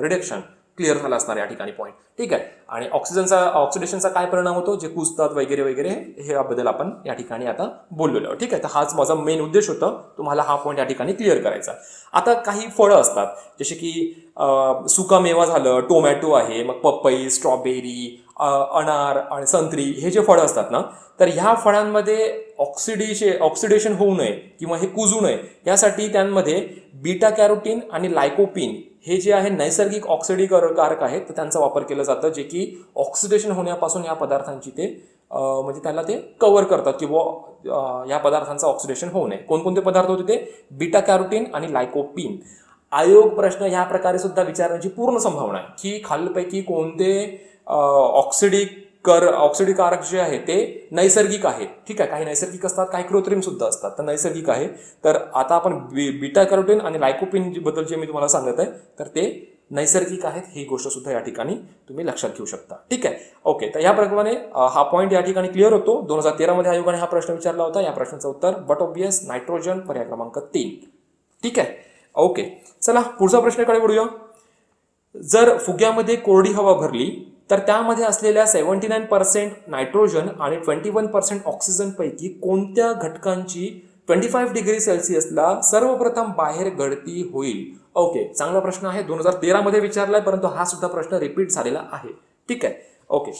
रिडक्शन क्लिअर झाला असणार या ठिकाणी पॉईंट. ठीक आहे. आणि ऑक्सिडेशनचा काय परिणाम होतो, जे कुजतात वगैरे वगैरे, हे याबद्दल आपण या ठिकाणी आता बोललेलो. ठीक आहे. तर हाच माझा मेन उद्देश होता, तुम्हाला हा पॉईंट या ठिकाणी क्लिअर करायचा. आता काही फळं असतात, जसे की सुका मेवा झालं, टोमॅटो आहे, मग पपई, स्ट्रॉबेरी, अनार आणि संत्री, हे जे फळं असतात ना, तर ह्या फळांमध्ये ऑक्सिडेशन होऊ नये किंवा हे कुजू नये यासाठी त्यांमध्ये बीटा कॅरोटीन आणि लायकोपीन हे जे आहे नैसर्गिक ऑक्सिडीकारक आहेत, तर त्यांचा वापर केला जातं, जे की ऑक्सिडेशन होण्यापासून या पदार्थांची ते म्हणजे त्याला ते कव्हर करतात किंवा या पदार्थांचं ऑक्सिडेशन होऊ नये. कोणकोणते पदार्थ होते ते, बीटा कॅरोटीन आणि लायकोपीन. आयोग प्रश्न ह्या प्रकारे सुद्धा विचारण्याची पूर्ण संभावना आहे की खालीलपैकी कोणते ऑक्सिडीकारक जे आहे ते नैसर्गिक आहेत. ठीक आहे. काही नैसर्गिक असतात, काही कृत्रिम सुद्धा असतात, तर नैसर्गिक आहे. तर आता आपण बीटा कॅरोटीन आणि लायकोपीन बद्दल जे मी तुम्हाला सांगत आहे, तर ते नैसर्गिक आहेत, ही गोष्ट सुद्धा या ठिकाणी तुम्ही लक्षात घेऊ शकता. ठीक आहे. ओके. तर याप्रमाणे हा पॉईंट या ठिकाणी क्लिअर होतो. 2013 मध्ये आयोगाने हा प्रश्न विचारला होता. या प्रश्नाचं उत्तर बट ऑब्वियस नायट्रोजन, पर्याय क्रमांक 3. ठीक आहे. ओके. चला पुढच्या प्रश्नाकडे वळूया. जर फुग्यामध्ये कोरडी हवा भरली तर त्यामध्ये असलेल्या 79% नायट्रोजन आणि 21% ऑक्सिजन पैकी कोणत्या घटकांची 25 डिग्री सेल्सिअसला सर्वप्रथम बाहेर गळती होईल? ओके. चांगला प्रश्न आहे. 2013 मध्ये विचारलाय, परंतु हा सुद्धा प्रश्न रिपीट झालेला आहे. ठीक आहे. ओके.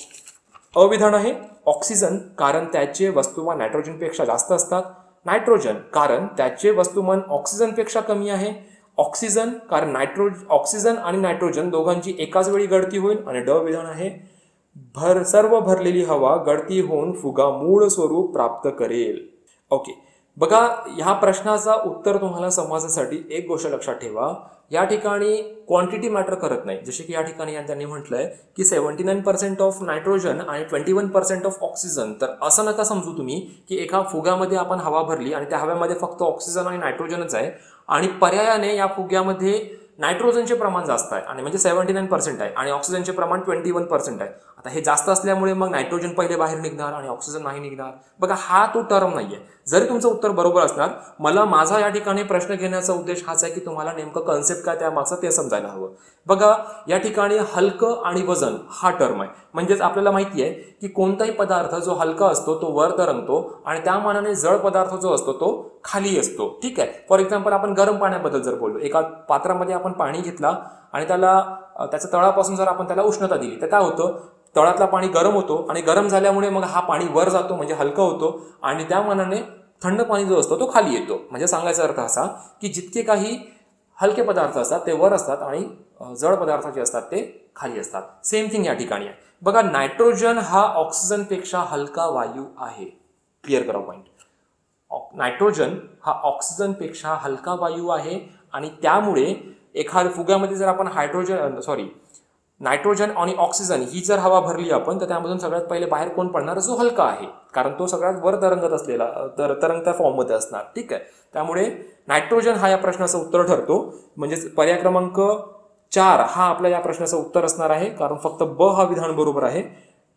अविधान आहे, ऑक्सिजन कारण त्याचे वस्तुमान नायट्रोजनपेक्षा जास्त असतात. नायट्रोजन कारण त्याचे वस्तुमान ऑक्सिजनपेक्षा कमी आहे. ऑक्सिजन कारण ऑक्सिजन आणि नायट्रोजन दोघांची एकाच वेळी गळती होईल. आणि ड विधान आहे, सर्व भरलेली हवा गळती होऊन फुगा मूळ स्वरूप प्राप्त करेल. ओके. बघा, ह्या प्रश्नाचा उत्तर तुम्हाला समजण्यासाठी एक गोष्ट लक्षात ठेवा, या ठिकाणी क्वांटिटी मॅटर करत नाही. जसे की या ठिकाणी त्यांनी म्हटलंय की 79% ऑफ नायट्रोजन आणि 21% ऑफ ऑक्सिजन. तर असं नका समजू तुम्ही की एका फुग्यामध्ये आपण हवा भरली आणि त्या हव्यामध्ये फक्त ऑक्सिजन आणि नायट्रोजनच आहे आणि पर्यायाने या फुग्यामध्ये नायट्रोजनचे प्रमाण जास्त आहे आणि म्हणजे 79% आहे आणि ऑक्सिजनचे प्रमाण 21% आहे. आता हे जास्त असल्यामुळे मग नायट्रोजन पहिले बाहेर निघणार आणि ऑक्सिजन नाही निघणार. बघा, हा तो टर्म नाहीये. जरी तुमचं उत्तर बरोबर असणार, माझा या ठिकाणी प्रश्न घेण्याचा उद्देश हाच आहे की तुम्हाला नेमकं कन्सेप्ट काय त्यामागचं ते समजायला हवं. बघा, या ठिकाणी हलकं आणि वजन हा टर्म आहे. म्हणजेच आपल्याला माहिती आहे की कोणताही पदार्थ जो हलका असतो तो वर तरंगतो आणि त्या मानाने जड पदार्थ जो असतो तो खाली असतो. ठीक आहे. फॉर एक्झाम्पल, आपण गरम पाण्याबद्दल जर बोललो, एका पात्रामध्ये आपण पाणी घेतला आणि त्याच्या तळापासून जर आपण त्याला उष्णता दिली तर काय होतं, तळातला पाणी गरम होतो आणि गरम झाल्यामुळे मग हा पाणी वर जातो, म्हणजे हलका होतो आणि त्या मानाने थंड पाणी जो असतो तो खाली येतो. म्हणजे सांगायचा अर्थ असा की जितके काही हलके पदार्थ असतात ते वर असतात आणि जड पदार्थ जे असतात ते खाली असतात. सेम थिंग या ठिकाणी आहे. बघा, नायट्रोजन हा ऑक्सिजनपेक्षा हलका वायू आहे. क्लिअर करा पॉईंट. नायट्रोजन हा ऑक्सिजनपेक्षा हलका वायू आहे आणि त्यामुळे एखाद्या फुग्यामध्ये जर आपण नायट्रोजन आणि ऑक्सिजन ही जर हवा भरली आपण, तर त्यामधून सगळ्यात पहिले बाहेर कोण पडणार, जो हलका आहे, कारण तो सगळ्यात वर तरंगत असलेला तरंगत्या फॉर्ममध्ये असणार. ठीक आहे. त्यामुळे नायट्रोजन हा या प्रश्नाचं उत्तर ठरतो. म्हणजेच पर्याय क्रमांक 4 हा आपल्या या प्रश्नाचं उत्तर असणार आहे, कारण फक्त ब हा विधान बरोबर आहे.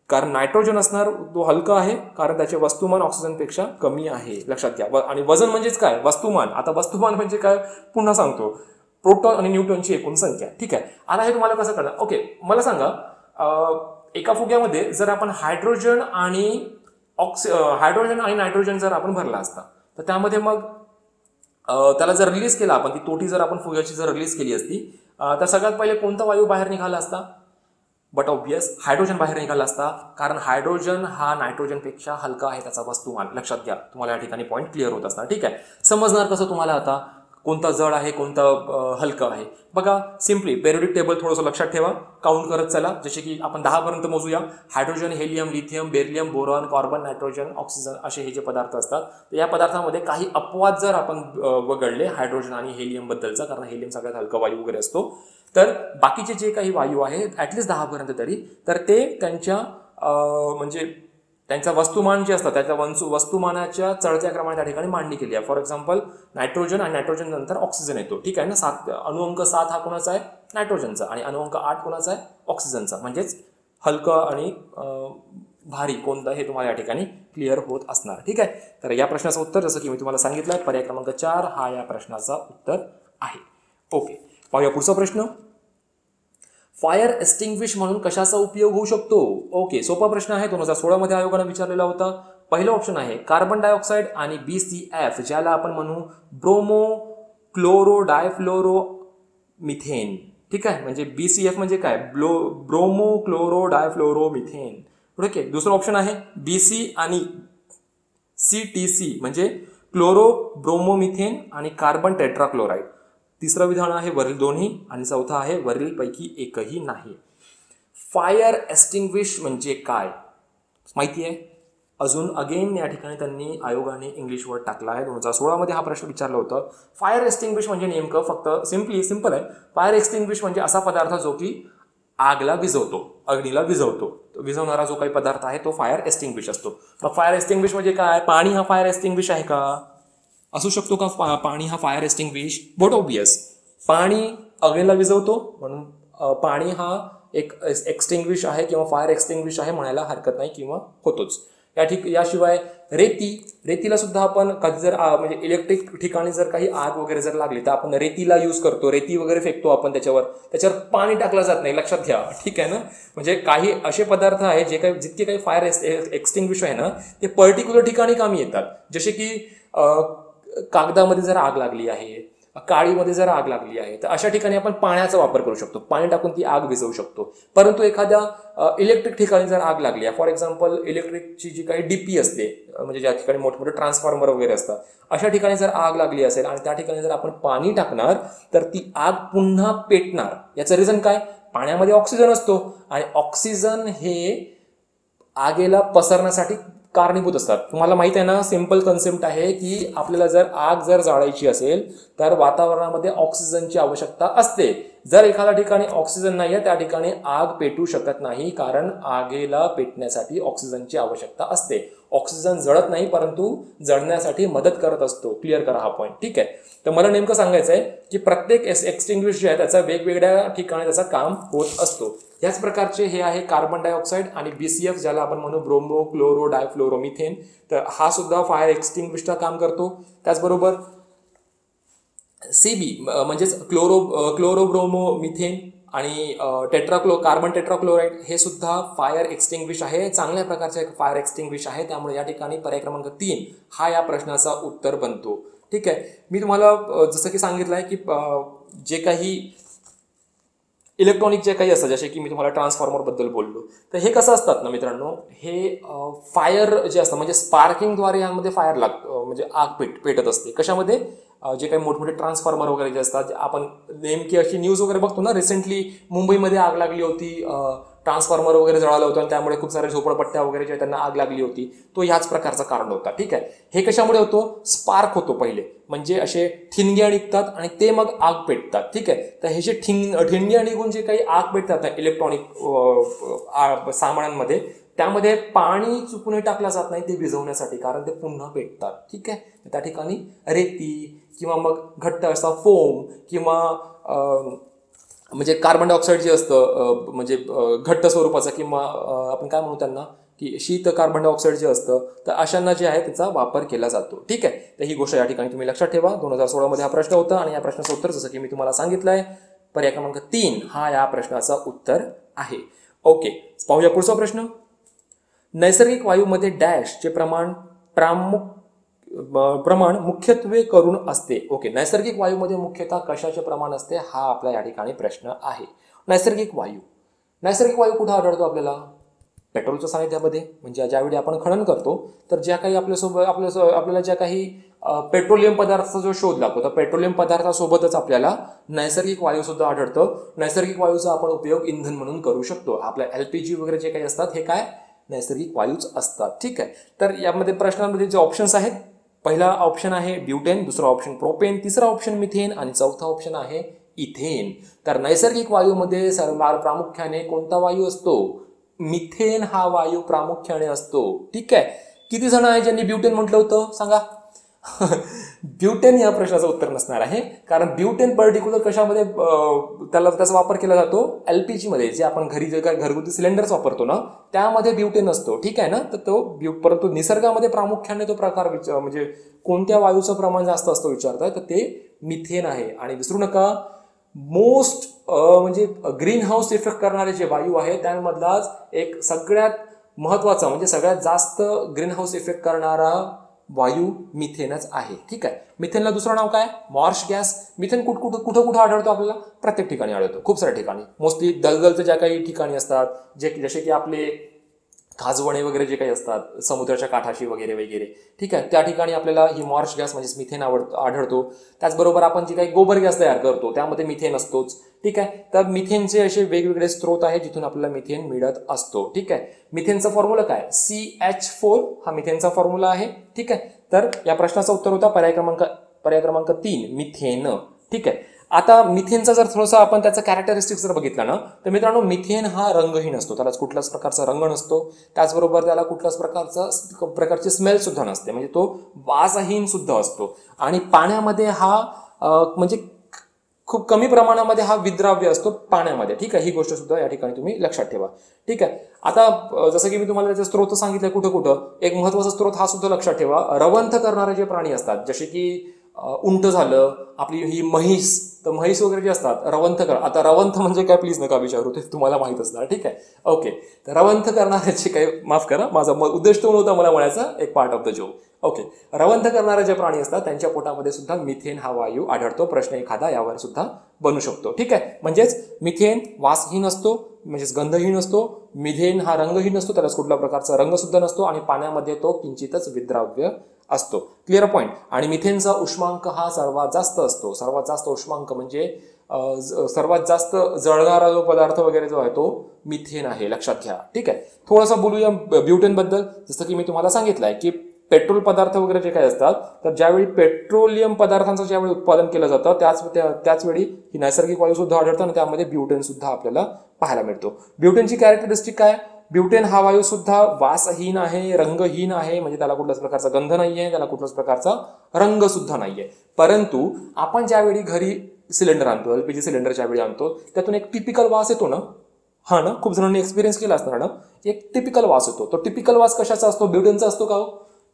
कारण नायट्रोजन असणार तो हलका आहे कारण त्याचे वस्तुमान ऑक्सिजनपेक्षा कमी आहे. लक्षात घ्या. आणि वजन म्हणजेच काय, वस्तुमान. आता वस्तुमान म्हणजे काय पुन्हा सांगतो, प्रोटॉन आणि न्यूट्रॉनची एकूण संख्या. ठीक आहे. आता हे तुम्हाला कसं कळणार? ओके, मला सांगा, एका फुग्यामध्ये जर आपण हायड्रोजन आणि नायट्रोजन जर आपण भरला असता, तर त्यामध्ये मग त्याला जर रिलीज केला आपण, ती तोटी जर आपण फुग्याची जर रिलीज केली असती, तर सगळ्यात पहिले कोणता वायू बाहेर निघाला असता? बट ऑब्वियस हायड्रोजन बाहेर निघाला असता, कारण हायड्रोजन हा नायट्रोजनपेक्षा हलका आहे त्याचा वस्तुमान. लक्षात घ्या. तुम्हाला या ठिकाणी पॉईंट क्लिअर होत असणार. ठीक आहे. समजणार कसं तुम्हाला आता कोणता जड आहे कोणता हलका आहे? बघा, सिम्पली पेरियोडिक टेबल थोडंसं लक्षात ठेवा, काउंट करत चला. जसे की आपण 10 पर्यंत मोजूया. Hydrogen, helium, lithium, beryllium, boron, carbon, nitrogen, oxygen असे हे जे पदार्थ असतात, तर या पदार्थामध्ये काही अपवाद जर आपण वगळले हायड्रोजन आणि हेलियम बद्दलचा, कारण हेलियम सगळ्यात हलका वायू वगैरे असतो, तर बाकीचे जे काही वायू आहेत ॲटलिस्ट 10 पर्यंत तरी, तर ते त्यांच्या म्हणजे त्यांचा वस्तुमान जे असतं त्याच्या वस्तुमानाच्या चढत्या क्रमाने त्या ठिकाणी मांडणी केली आहे. फॉर एक्झाम्पल नायट्रोजन आणि नायट्रोजन नंतर ऑक्सिजन येतो. ठीक आहे ना. अणुअंक 7 हा कोणाचा आहे? नायट्रोजनचा. आणि अणुअंक 8 कोणाचा आहे? ऑक्सिजनचा. म्हणजेच हलकं आणि भारी कोणतं हे तुम्हाला या ठिकाणी क्लिअर होत असणार. ठीक आहे. तर या प्रश्नाचं उत्तर जसं की मी तुम्हाला सांगितलं पर्याय क्रमांक 4 हा या प्रश्नाचा उत्तर आहे. ओके, पाहूया पुढचा प्रश्न. फायर एक्सटिंग्विश म्हणून कशाचा उपयोग होऊ शकतो? ओके, सोपा प्रश्न आहे. 2016 मध्ये आयोगाने विचारलेला होता. पहिलं ऑप्शन आहे कार्बन डायऑक्साईड आणि BCF ज्याला आपण म्हणू ब्रोमो क्लोरो डायफ्लोरो मिथेन. ठीक आहे. म्हणजे BCF म्हणजे काय? Bromo chloro difluoro methane. Okay. दुसरं ऑप्शन आहे BC आणि CTC म्हणजे क्लोरो ब्रोमोमिथेन आणि कार्बन टेट्राक्लोराइड. तिसरं विधान आहे वरील दोन्ही आणि चौथा आहे वरील पैकी एकही नाही. फायर एक्सटिंग्विश म्हणजे काय माहिती आहे? अजून अगेन या ठिकाणी त्यांनी आयोगाने इंग्लिश वर्ड टाकला आहे. 2016 मध्ये हा प्रश्न विचारला होता. फायर एक्सटिंग्विश म्हणजे नेमकं फक्त सिंपल आहे. फायर एक्सटिंग्विश म्हणजे असा पदार्थ जो की आगला विझवतो, अग्नीला विझवतो. विझवणारा जो काही पदार्थ आहे तो फायर एक्सटिंग्विश असतो. मग फायर एक्सटिंग्विश म्हणजे काय? पाणी हा फायर एक्सटिंग्विश आहे का? असू शकतो का पाणी हा फायर एक्सटिंग्विश? बट ऑब्वियस पाणी अग्नीला विझवतो म्हणून पाणी हा एक एक्सटिंग्विश आहे किंवा फायर एक्सटिंग्विश आहे म्हणायला हरकत नाही किंवा होतोच. याशिवाय रेतीला सुद्धा आपण कधी जर म्हणजे इलेक्ट्रिक ठिकाणी जर काही आग वगैरे जर लागली तर आपण रेतीला यूज करतो. रेती वगैरे फेकतो आपण त्याच्यावर पाणी टाकलं जात नाही. लक्षात घ्या. ठीक आहे ना. म्हणजे काही असे पदार्थ आहे जे काही जितके काही फायर एक्सटिंग्विश आहे ना ते पर्टिक्युलर ठिकाणी कामी येतात. जसे की कागदामध्ये जर आग लागली आहे, काळीमध्ये जर आग लागली आहे तर अशा ठिकाणी आपण पाण्याचा वापर करू शकतो. पाणी टाकून ती आग विझवू शकतो. परंतु एखाद्या इलेक्ट्रिक ठिकाणी जर आग लागली आहे, फॉर एक्झाम्पल इलेक्ट्रिकची जी काही डीपी असते म्हणजे ज्या ठिकाणी मोठमोठे ट्रान्सफॉर्मर वगैरे असतात अशा ठिकाणी जर आग लागली असेल आणि त्या ठिकाणी जर आपण पाणी टाकणार तर ती आग पुन्हा पेटणार. याचं रिझन काय? पाण्यामध्ये ऑक्सिजन असतो आणि ऑक्सिजन हे आगेला पसरण्यासाठी कारणीभूत असतात. तुम्हाला माहित आहे ना, सिंपल कन्सेप्ट आहे की आपल्याला जर आग जर जाळायची असेल तर वातावरणामध्ये ऑक्सिजनची आवश्यकता असते. जर एखाद्या ठिकाणी ऑक्सिजन नाही आहे त्या ठिकाणी आग पेटू शकत नाही, कारण आगेला पेटण्यासाठी ऑक्सिजनची आवश्यकता असते. ऑक्सिजन जळत नाही परंतु जळण्यासाठी मदत करत असतो. क्लिअर करा हा पॉईंट. ठीक आहे. तर मला नेमकं सांगायचं आहे की प्रत्येक एक्सटिंग्विश जे आहे त्याचा वेगवेगळ्या ठिकाणी त्याचं काम होत असतो. याच प्रकारचे हे आहे कार्बन डायऑक्साईड आणि BCF ज्याला आपण म्हणू ब्रोमो क्लोरो डायफ्लोरो मिथेन. तर हा सुद्धा फायर एक्सटिंग्विशचं काम करतो. त्याचबरोबर CB म्हणजेच क्लोरो ब्रोमो मिथेन आणि कार्बन टेट्राक्लोराइड हे सुद्धा फायर एक्सटिंग्विश आहे. चांगल्या प्रकारचे फायर एक्सटिंग्विश आहे. त्यामुळे या ठिकाणी पर्याय क्रमांक 3 हा या प्रश्नाचा उत्तर बनतो. ठीक आहे. मी तुम्हाला जसं की सांगितलं आहे की जे काही इलेक्ट्रॉनिक जे काही असतं जसे की मी तुम्हाला ट्रान्सफॉर्मर बद्दल बोललो तर हे कसं असतात ना मित्रांनो, हे फायर जे असतं म्हणजे स्पार्किंगद्वारे यामध्ये फायर म्हणजे आग पेटत असते. कशामध्ये? जे काही मोठमोठे ट्रान्सफॉर्मर वगैरे जे असतात आपण नेमकी अशी न्यूज वगैरे बघतो ना. रिसेंटली मुंबईमध्ये आग लागली होती, ट्रान्सफॉर्मर वगैरे जळालं होतं आणि त्यामुळे खूप साऱ्या झोपडपट्ट्या वगैरे जे त्यांना आग लागली होती. तो ह्याच प्रकारचं कारण होता. ठीक आहे. हे कशामुळे होतो? स्पार्क होतो पहिले, म्हणजे असे ठिणग्या निघतात आणि ते मग आग पेटतात. ठीक आहे. तर हे जे ठिणग्या निघून जे काही आग पेटतात इलेक्ट्रॉनिक सामानांमध्ये त्यामध्ये पाणी चुकूनही टाकलं जात नाही ते विझवण्यासाठी, कारण ते पुन्हा पेटतात. ठीक आहे. त्या ठिकाणी रेती किंवा मग घट्ट असा फोम किंवा म्हणजे कार्बन डायऑक्साईड जे असतं म्हणजे घट्ट स्वरूपाचं किंवा आपण काय म्हणू त्यांना की शीत कार्बन डायऑक्साईड जे असतं तर अशांना जे आहे त्याचा वापर केला जातो. ठीक आहे. तर ही गोष्ट या ठिकाणी तुम्ही लक्षात ठेवा. 2016 मध्ये हा प्रश्न होता आणि या प्रश्नाचं उत्तर जसं की मी तुम्हाला सांगितलंय पर्याय क्रमांक 3 हा या प्रश्नाचा उत्तर आहे. ओके, पाहूया पुढचा प्रश्न. नैसर्गिक वायूमध्ये डॅशचे प्रमाण मुख्यत्वे करून असते. ओके, नैसर्गिक वायूमध्ये मुख्यतः कशाचे प्रमाण असते हा आपला या ठिकाणी प्रश्न आहे. नैसर्गिक वायू कुठे आढळतो आपल्याला? पेट्रोलच्या सानिध्यामध्ये. म्हणजे ज्यावेळी आपण खनन करतो तर ज्या काही आपल्याला ज्या काही पेट्रोलियम पदार्थाचा जो शोध लागतो तर पेट्रोलियम पदार्थासोबतच आपल्याला नैसर्गिक वायू सुद्धा आढळतं. नैसर्गिक वायूचा आपण उपयोग इंधन म्हणून करू शकतो. आपल्या LPG वगैरे जे काही असतात हे काय नैसर्गिक वायूच असतात. ठीक आहे. तर यामध्ये प्रश्नांमध्ये जे ऑप्शन्स आहेत, पहिला ऑप्शन आहे ब्युटेन, दुसरा ऑप्शन प्रोपेन, तिसरा ऑप्शन मिथेन आणि चौथा ऑप्शन आहे इथेन. तर नैसर्गिक वायूमध्ये प्रामुख्याने कोणता वायू असतो? मिथेन हा वायू प्रामुख्याने असतो. ठीक आहे. किती जण आहे ज्यांनी ब्युटेन म्हटलं होतं सांगा. ब्युटेन या प्रश्नाचं उत्तर नसणार आहे, कारण ब्युटेन पर्टिक्युलर कशामध्ये त्याचा वापर केला जातो, एलपीजी मध्ये, जे आपण घरी जे काय घरगुती सिलेंडर्स वापरतो ना त्यामध्ये ब्युटेन असतो. ठीक आहे ना. तर तो परंतु निसर्गामध्ये प्रामुख्याने तो प्रकार म्हणजे कोणत्या वायूचं प्रमाण जास्त असतं विचारताय, तर ते मिथेन आहे. आणि विसरू नका, मोस्ट म्हणजे ग्रीन हाऊस इफेक्ट करणारे जे वायू आहे त्यामधलाच एक सगळ्यात महत्वाचा म्हणजे सगळ्यात जास्त ग्रीन हाऊस इफेक्ट करणारा वायू मिथेनच आहे. ठीक आहे. मिथेनला दुसरं नाव काय, मॉर्श गॅस. मिथेन कुठं कुठं आढळतो आपल्याला, प्रत्येक ठिकाणी आढळतो, खूप साऱ्या ठिकाणी. मोस्टली दलदलच्या ज्या काही ठिकाणी असतात, जसे की आपले खाजवणे वगैरे जे काही असतात समुद्राच्या काठाशी वगैरे वगैरे. ठीक आहे. त्या ठिकाणी आपल्याला ही मॉर्श गॅस म्हणजे मिथेन आढळतो. त्याचबरोबर आपण जे काही गोबर गॅस तयार करतो त्यामध्ये मिथेन असतोच. ठीक आहे. तर मिथेनचे असे वेगवेगळे स्त्रोत आहेत जिथून आपल्याला मिथेन मिळत असतो. ठीक आहे. मिथेनचा फॉर्म्युला काय, CH4 हा मिथेनचा फॉर्म्युला आहे. ठीक आहे. तर या प्रश्नाचं उत्तर होता पर्याय क्रमांक 3 मिथेन. ठीक आहे. आता मिथेनचा जर थोडासा आपण त्याचा कॅरेक्टरिस्टिक्स जर बघितला ना तर मित्रांनो, मिथेन हा रंगहीन असतो, त्याला कुठल्याच प्रकारचा रंग नसतो. त्याचबरोबर त्याला कुठल्याच प्रकारची स्मेल सुद्धा नसते, म्हणजे तो वासहीन सुद्धा असतो. आणि पाण्यामध्ये हा म्हणजे खूप कमी प्रमाणामध्ये हा विद्राव्य असतो पाण्यामध्ये. ठीक आहे. ही गोष्ट सुद्धा या ठिकाणी तुम्ही लक्षात ठेवा. ठीक आहे. आता जसं की मी तुम्हाला त्याचे स्त्रोत सांगितले कुठं कुठं, एक महत्वाचा स्त्रोत हा सुद्धा लक्षात ठेवा. रवंथ करणारे जे प्राणी असतात, जसे की उंट झालं, आपली ही म्हैस, तर म्हैस वगैरे जे असतात रवंथ आता रवंथ म्हणजे काय प्लीज नका विचारू, ते तुम्हाला माहित असणार. ठीक आहे. ओके. तर रवंथ करणाऱ्याचे काही, माफ करा माझा उद्देश तो नव्हता मला म्हणायचा, एक part of the joke. Okay. रवंथ करणारे जे प्राणी असतात त्यांच्या पोटामध्ये सुद्धा मिथेन हा वायू आढळतो. प्रश्न एखादा यावर सुद्धा बनू शकतो. ठीक आहे. म्हणजेच मिथेन वासहीन असतो, म्हणजेच गंधहीन असतो. मिथेन हा रंगहीन असतो, त्याला कुठल्या प्रकारचा रंग सुद्धा नसतो आणि पाण्यामध्ये तो किंचितच विद्राव्य असतो. Clear point. आणि मिथेनचा उष्मांक हा सर्वात जास्त असतो. सर्वात जास्त उष्मांक म्हणजे सर्वात जास्त जळणारा जो पदार्थ वगैरे जो आहे तो मिथेन आहे, लक्षात घ्या. ठीक आहे. थोडंसं बोलूया ब्युटेन बद्दल. जसं की मी तुम्हाला सांगितलंय की पेट्रोल पदार्थ वगैरे जे काही असतात, तर ज्यावेळी पेट्रोलियम पदार्थांचं ज्यावेळी उत्पादन केलं जातं त्याचवेळी ही नैसर्गिक वायू सुद्धा आढळतं आणि त्यामध्ये ब्युटेन सुद्धा आपल्याला पाहायला मिळतो. ब्युटेनची कॅरेक्टरिस्टिक काय, ब्युटेन हा वायू सुद्धा वासहीन आहे, रंगहीन आहे, म्हणजे त्याला कुठल्याच प्रकारचा गंध नाहीये, त्याला कुठल्याच प्रकारचा रंग सुद्धा नाहीये. परंतु आपण ज्यावेळी घरी सिलेंडर आणतो, एलपीजी सिलेंडर ज्यावेळी आणतो, त्यातून एक टिपिकल वास येतो ना, हा ना, खूप जणांनी एक्सपिरियन्स केला असणार ना, एक टिपिकल वास येतो. तो टिपिकल वास कशाचा असतो, ब्युटेनचा असतो का?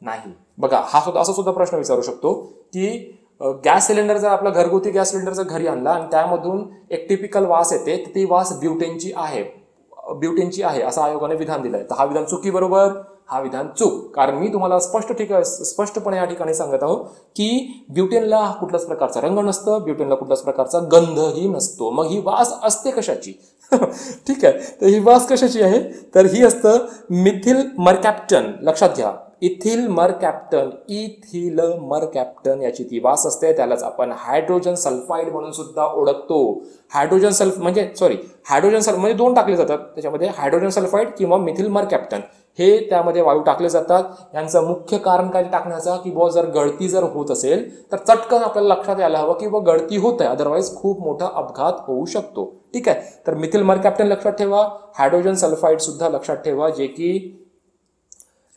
नाही. बघा, हा सुद्धा असा सुद्धा प्रश्न विचारू शकतो की गॅस सिलेंडर जर आपला घरगुती गॅस सिलेंडर जर घरी आणला आणि त्यामधून एक टिपिकल वास येते, तर ती वास ब्युटेनची आहे असं आयोगाने विधान दिलंय. तर हा विधान चुकी बरोबर, हा विधान चूक. कारण मी तुम्हाला स्पष्टपणे या ठिकाणी सांगत आहोत की ब्युटेनला कुठल्याच प्रकारचा रंग नसतं, ब्युटेनला कुठल्याच प्रकारचा गंधही नसतो. मग ही वास असते कशाची? ठीक आहे. तर ही वास कशाची आहे, तर ही असतं मिथिल मरकॅप्टन. लक्षात घ्या, इथिल मरकॅप्टन याची ती वास असते. त्यालाच आपण हायड्रोजन सल्फाइड म्हणून सुद्धा ओळखतो. हायड्रोजन सल्फ म्हणजे दोन टाकले जातात त्याच्यामध्ये, हायड्रोजन सल्फाइड किंवा मिथिल मरकॅप्टन हे त्यामध्ये वायू टाकले जातात. यांचं मुख्य कारण काय टाकण्याचा, की बुवा जर गळती जर होत असेल तर चटकन आपल्याला लक्षात यायला हवं की बुवा गळती होत आहे, अदरवाईज खूप मोठा अपघात होऊ शकतो. ठीक आहे. तर मिथिल मरकॅप्टन लक्षात ठेवा, हायड्रोजन सल्फाइड सुद्धा लक्षात ठेवा, जे की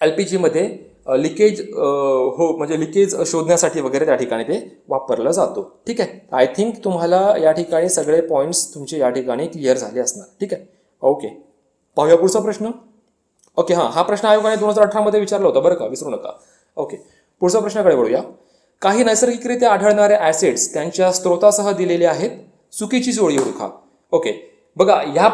एलपीजी मध्ये लिकेज शोधण्यासाठी वगैरे त्या ठिकाणी ते वापरलं जातो. ठीक आहे. आय थिंक तुम्हाला या ठिकाणी सगळे पॉइंट्स तुमचे या ठिकाणी क्लिअर झाले असणार. ठीक आहे. ओके. पाहूया पुढचा प्रश्न. ओके. हा प्रश्न आयोगाने 2018 मध्ये विचारला होता बरं का, विसरू नका. ओके. पुढच्या प्रश्नाकडे वळूया. काही नैसर्गिकरित्या आढळणारे ऍसिड्स त्यांच्या स्त्रोतासह दिलेले आहेत, चुकीची जोडी ओळखा. ओके. बघा, हा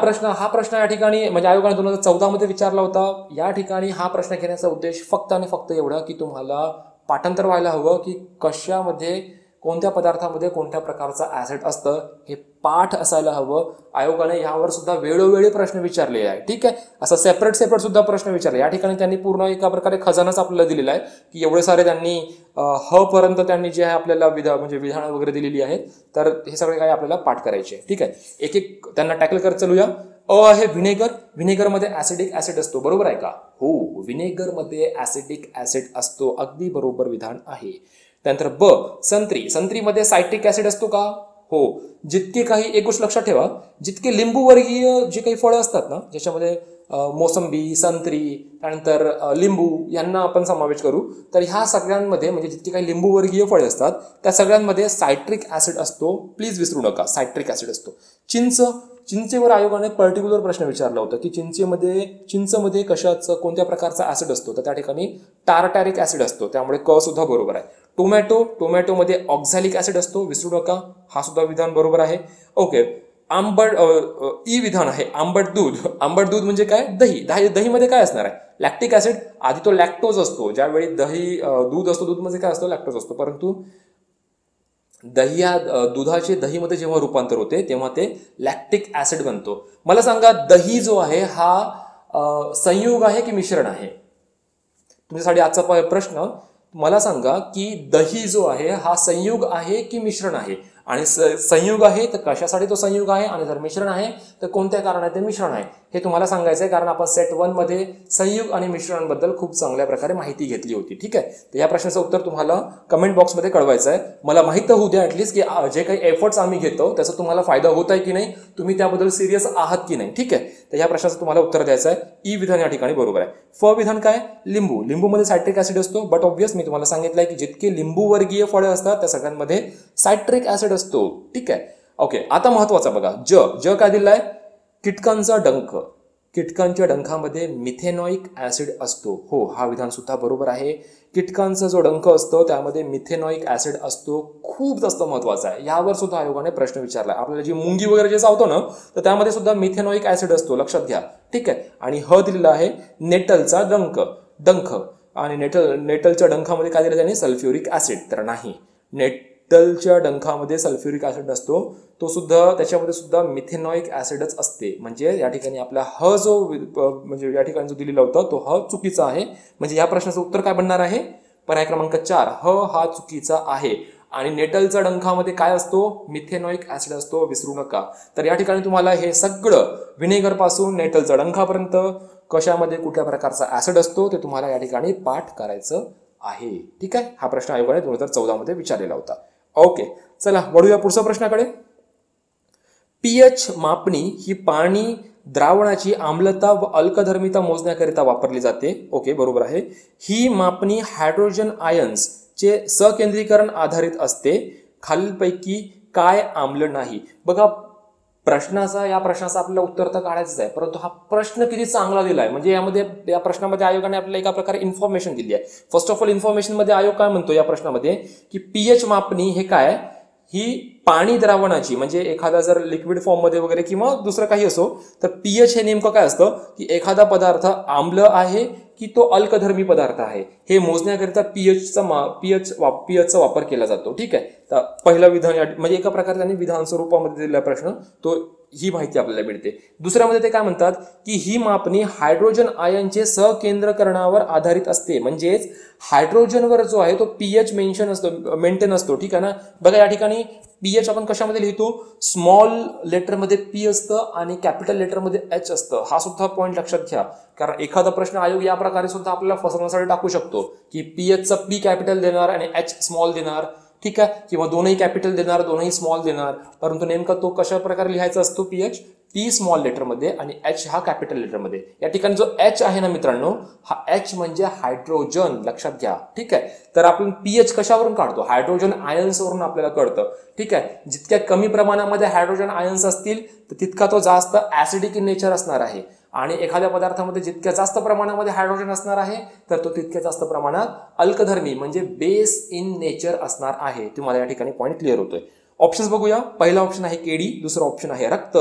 प्रश्न या ठिकाणी म्हणजे आयोगाने 2014 मध्ये विचारला होता. या ठिकाणी हा प्रश्न घेण्याचा उद्देश फक्त आणि फक्त एवढा की तुम्हाला पाठांतर व्हायला हवं की कशामध्ये, कोणत्या पदार्थामध्ये कोणत्या प्रकारचा ऍसिड असतं हे पाठ असायला हवं. आयोगाने यावर सुद्धा वेळोवेळी प्रश्न विचारले आहे. ठीक आहे. असं सेपरेट सुद्धा प्रश्न विचारले. या ठिकाणी त्यांनी पूर्ण एका प्रकारे खजानाच आपल्याला दिलेला आहे की एवढे सारे त्यांनी ह पर्यंत त्यांनी जे आहे आपल्याला विधानं वगैरे दिलेली आहेत, तर हे सगळे काही आपल्याला पाठ करायचे. ठीक आहे. एक एक त्यांना टॅकल करत चालूया. आहे व्हिनेगरमध्ये ऍसिडिक ऍसिड असतो, बरोबर आहे का? हो, व्हिनेगरमध्ये ऍसिडिक ऍसिड असतो, अगदी बरोबर विधान आहे. त्यानंतर संत्रीमध्ये सायट्रिक ऍसिड असतो का? हो, जितके काही एक गोष्ट लक्षात ठेवा, जितके लिंबू वर्गीय जे काही फळं असतात ना, ज्याच्यामध्ये मोसंबी, संत्री, त्यानंतर लिंबू यांना आपण समावेश करू, तर ह्या सगळ्यांमध्ये म्हणजे जितके काही लिंबू वर्गीय फळे असतात त्या सगळ्यांमध्ये सायट्रिक ऍसिड असतो. प्लीज विसरू नका, सायट्रिक ऍसिड असतो. चिंचेवर आयोगाने पर्टिक्युलर प्रश्न विचारला होता की चिंचमध्ये कशाचं कोणत्या प्रकारचा ऍसिड असतो, तर त्या ठिकाणी टार्टॅरिक ऍसिड असतो, त्यामुळे क सुद्धा बरोबर आहे. टोमॅटोमध्ये ऑक्झॅलिक ऍसिड असतो, विसरू नका, हा सुद्धा विधान बरोबर आहे. ओके, ई विधान आहे आंबट दूध म्हणजे काय, दहीमध्ये काय असणार आहे, लॅक्टिक ऍसिड. आधी तो लॅक्टोज असतो, ज्यावेळी दूध असतो, दूधमध्ये काय असतो, लॅक्टोज असतो, परंतु दुधाचे दहीमध्ये जेव्हा रूपांतर होते तेव्हा ते लॅक्टिक ऍसिड बनतो. मला सांगा, दही जो आहे हा संयुग आहे की मिश्रण आहे? तुमच्यासाठी आजचा प्रश्न, मला सांगा की दही जो आहे हा संयुग आहे की मिश्रण आहे? आणि संयुग आहे तर कशासाठी तो संयुग आहे, आणि जर मिश्रण आहे तर कोणत्या कारणाने ते मिश्रण आहे, हे तुम्हाला सांगायचं आहे, कारण आपण सेट 1 मध्ये संयुग आणि मिश्रणांबद्दल खूप चांगल्या प्रकारे माहिती घेतली होती. ठीक आहे, तर या प्रश्नाचं उत्तर तुम्हाला कमेंट बॉक्समध्ये कळवायचं आहे. मला माहिती होऊ द्या ॲटलिस्ट की जे काही एफर्ट्स आम्ही घेतो त्याचा तुम्हाला फायदा होत आहे की नाही, तुम्ही त्याबद्दल सिरियस आहात की नाही. ठीक आहे, तर या प्रश्नाचं तुम्हाला उत्तर द्यायचं आहे. ई विधान या ठिकाणी बरोबर आहे. फ विधान काय, लिंबूमध्ये सायट्रिक ऍसिड असतो, बट ऑब्वियस मी तुम्हाला सांगितलंय की जितके लिंबू वर्गीय फळे असतात त्या सगळ्यांमध्ये सायट्रिक ऍसिड असतो. ठीक आहे, ओके. आता महत्वाचा बघा, ज काय दिलाय, कीटकांचा डंख. कीटकांच्या डंखामध्ये मिथेनॉइक ऍसिड असतो. हो, हा विधान सुद्धा बरोबर आहे. कीटकांचा जो डंख असतो त्यामध्ये मिथेनॉइक ऍसिड असतो, खूप जास्त महत्वाचा आहे. यावर सुद्धा आयोगाने प्रश्न विचारला. आपल्याला जी मुंगी वगैरे जे चावतो ना, तर त्यामध्ये सुद्धा मिथेनॉइक ऍसिड असतो, लक्षात घ्या. ठीक आहे, आणि ह दिलेला आहे नेटलचा डंख, आणि नेटलच्या डंखामध्ये काय दिलं त्याने, सल्फ्युरिक ऍसिड. तर नाही, नेटलच्या डंखामध्ये सल्फ्युरिक ऍसिड नसतो, तो सुद्धा त्याच्यामध्ये सुद्धा मिथेनॉइक ऍसिडच असते. म्हणजे या ठिकाणी आपला ह जो म्हणजे या ठिकाणी जो दिलेला होता तो ह चुकीचा आहे. म्हणजे या प्रश्नाचं उत्तर काय बनणार आहे, पर्याय क्रमांक 4 ह हा चुकीचा आहे. आणि नेटलच्या डंखामध्ये काय असतो, मिथेनॉइक ऍसिड असतो, विसरू नका. तर या ठिकाणी तुम्हाला हे सगळं व्हिनेगर पासून नेटलच्या डंखापर्यंत कशामध्ये कुठल्या प्रकारचा ऍसिड असतो ते तुम्हाला या ठिकाणी पाठ करायचं आहे. ठीक आहे, हा प्रश्न आयोगाने 2014 मध्ये विचारलेला होता. ओके, चला वळूया पुढच्या प्रश्नाकडे. पीएच मापणी ही पाणी द्रावणाची आम्लता व अल्कधर्मिता मोजण्याकरिता वापरली जाते. ओके, बरोबर आहे. ही मापणी हायड्रोजन आयन्स चे सकेंद्रीकरण आधारित असते. खालीलपैकी काय आम्ल नाही? बघा, या प्रश्नाचं आपल्याला उत्तर तर काढायचं आहे, परंतु हा प्रश्न किती चांगला दिलाय. म्हणजे या प्रश्नामध्ये आयोगाने आपल्याला एका प्रकारे इन्फॉर्मेशन दिली आहे. फर्स्ट ऑफ ऑल, इन्फॉर्मेशन मध्ये आयोग काय म्हणतो या प्रश्नामध्ये की पीएच मापणी हे काय, ही पाणी द्रावणाची, म्हणजे एखादा जर लिक्विड फॉर्म मध्ये वगैरे किंवा दुसरं काही असो, तर पीएच हे नेमकं काय असतं की एखादा पदार्थ आम्ल आहे की तो अल्कधर्मी पदार्थ आहे, हे मोजण्याकरिता पीएचचा वापर केला जातो. ठीक आहे, तर पहिलं विधान म्हणजे एका प्रकारे त्यांनी विधान स्वरूपामध्ये दिलेला प्रश्न, तो ही माहिती आपल्याला मिळते. दुसऱ्यामध्ये ते काय म्हणतात की ही मापणी हायड्रोजन आयनचे सकेंद्रकरणावर आधारित असते. म्हणजेच हायड्रोजनवर जो आहे तो पीएच मेंटेन असतो. ठीक आहे ना. बघा, या ठिकाणी पीएच आपण कशामध्ये लिहितो, स्मॉल लेटरमध्ये पी असतं आणि कॅपिटल लेटरमध्ये एच असतं. हा सुद्धा पॉईंट लक्षात घ्या, कारण एखादा प्रश्न आयोग या प्रकारे सुद्धा आपल्याला फसवण्यासाठी टाकू शकतो की पीएचचा पी कॅपिटल देणार आणि एच स्मॉल देणार. ठीक आहे, किंवा दोनही कॅपिटल देणार, दोनही स्मॉल देणार, परंतु नेमका तो कशा प्रकारे लिहायचा असतो, पीएच पी स्मॉल लेटरमध्ये आणि एच हा कॅपिटल लेटरमध्ये. या ठिकाणी जो एच आहे ना मित्रांनो, हा एच म्हणजे हायड्रोजन, लक्षात घ्या. ठीक आहे, तर आपण पीएच कशावरून काढतो, हायड्रोजन आयन्स वरून आपल्याला कळतं. ठीक आहे, जितक्या कमी प्रमाणामध्ये हायड्रोजन आयन्स असतील तर तितका तो जास्त ऍसिडिक इन नेचर असणार आहे, आणि एखाद्या पदार्थामध्ये जितक्या जास्त प्रमाणामध्ये हायड्रोजन असणार आहे तर तो तितक्या जास्त प्रमाणात अल्कधर्मी म्हणजे बेस इन नेचर असणार आहे. तुम्हाला या ठिकाणी पॉईंट क्लिअर होतोय. ऑप्शन्स बघूया. पहिला ऑप्शन आहे केळी, दुसरा ऑप्शन आहे रक्त,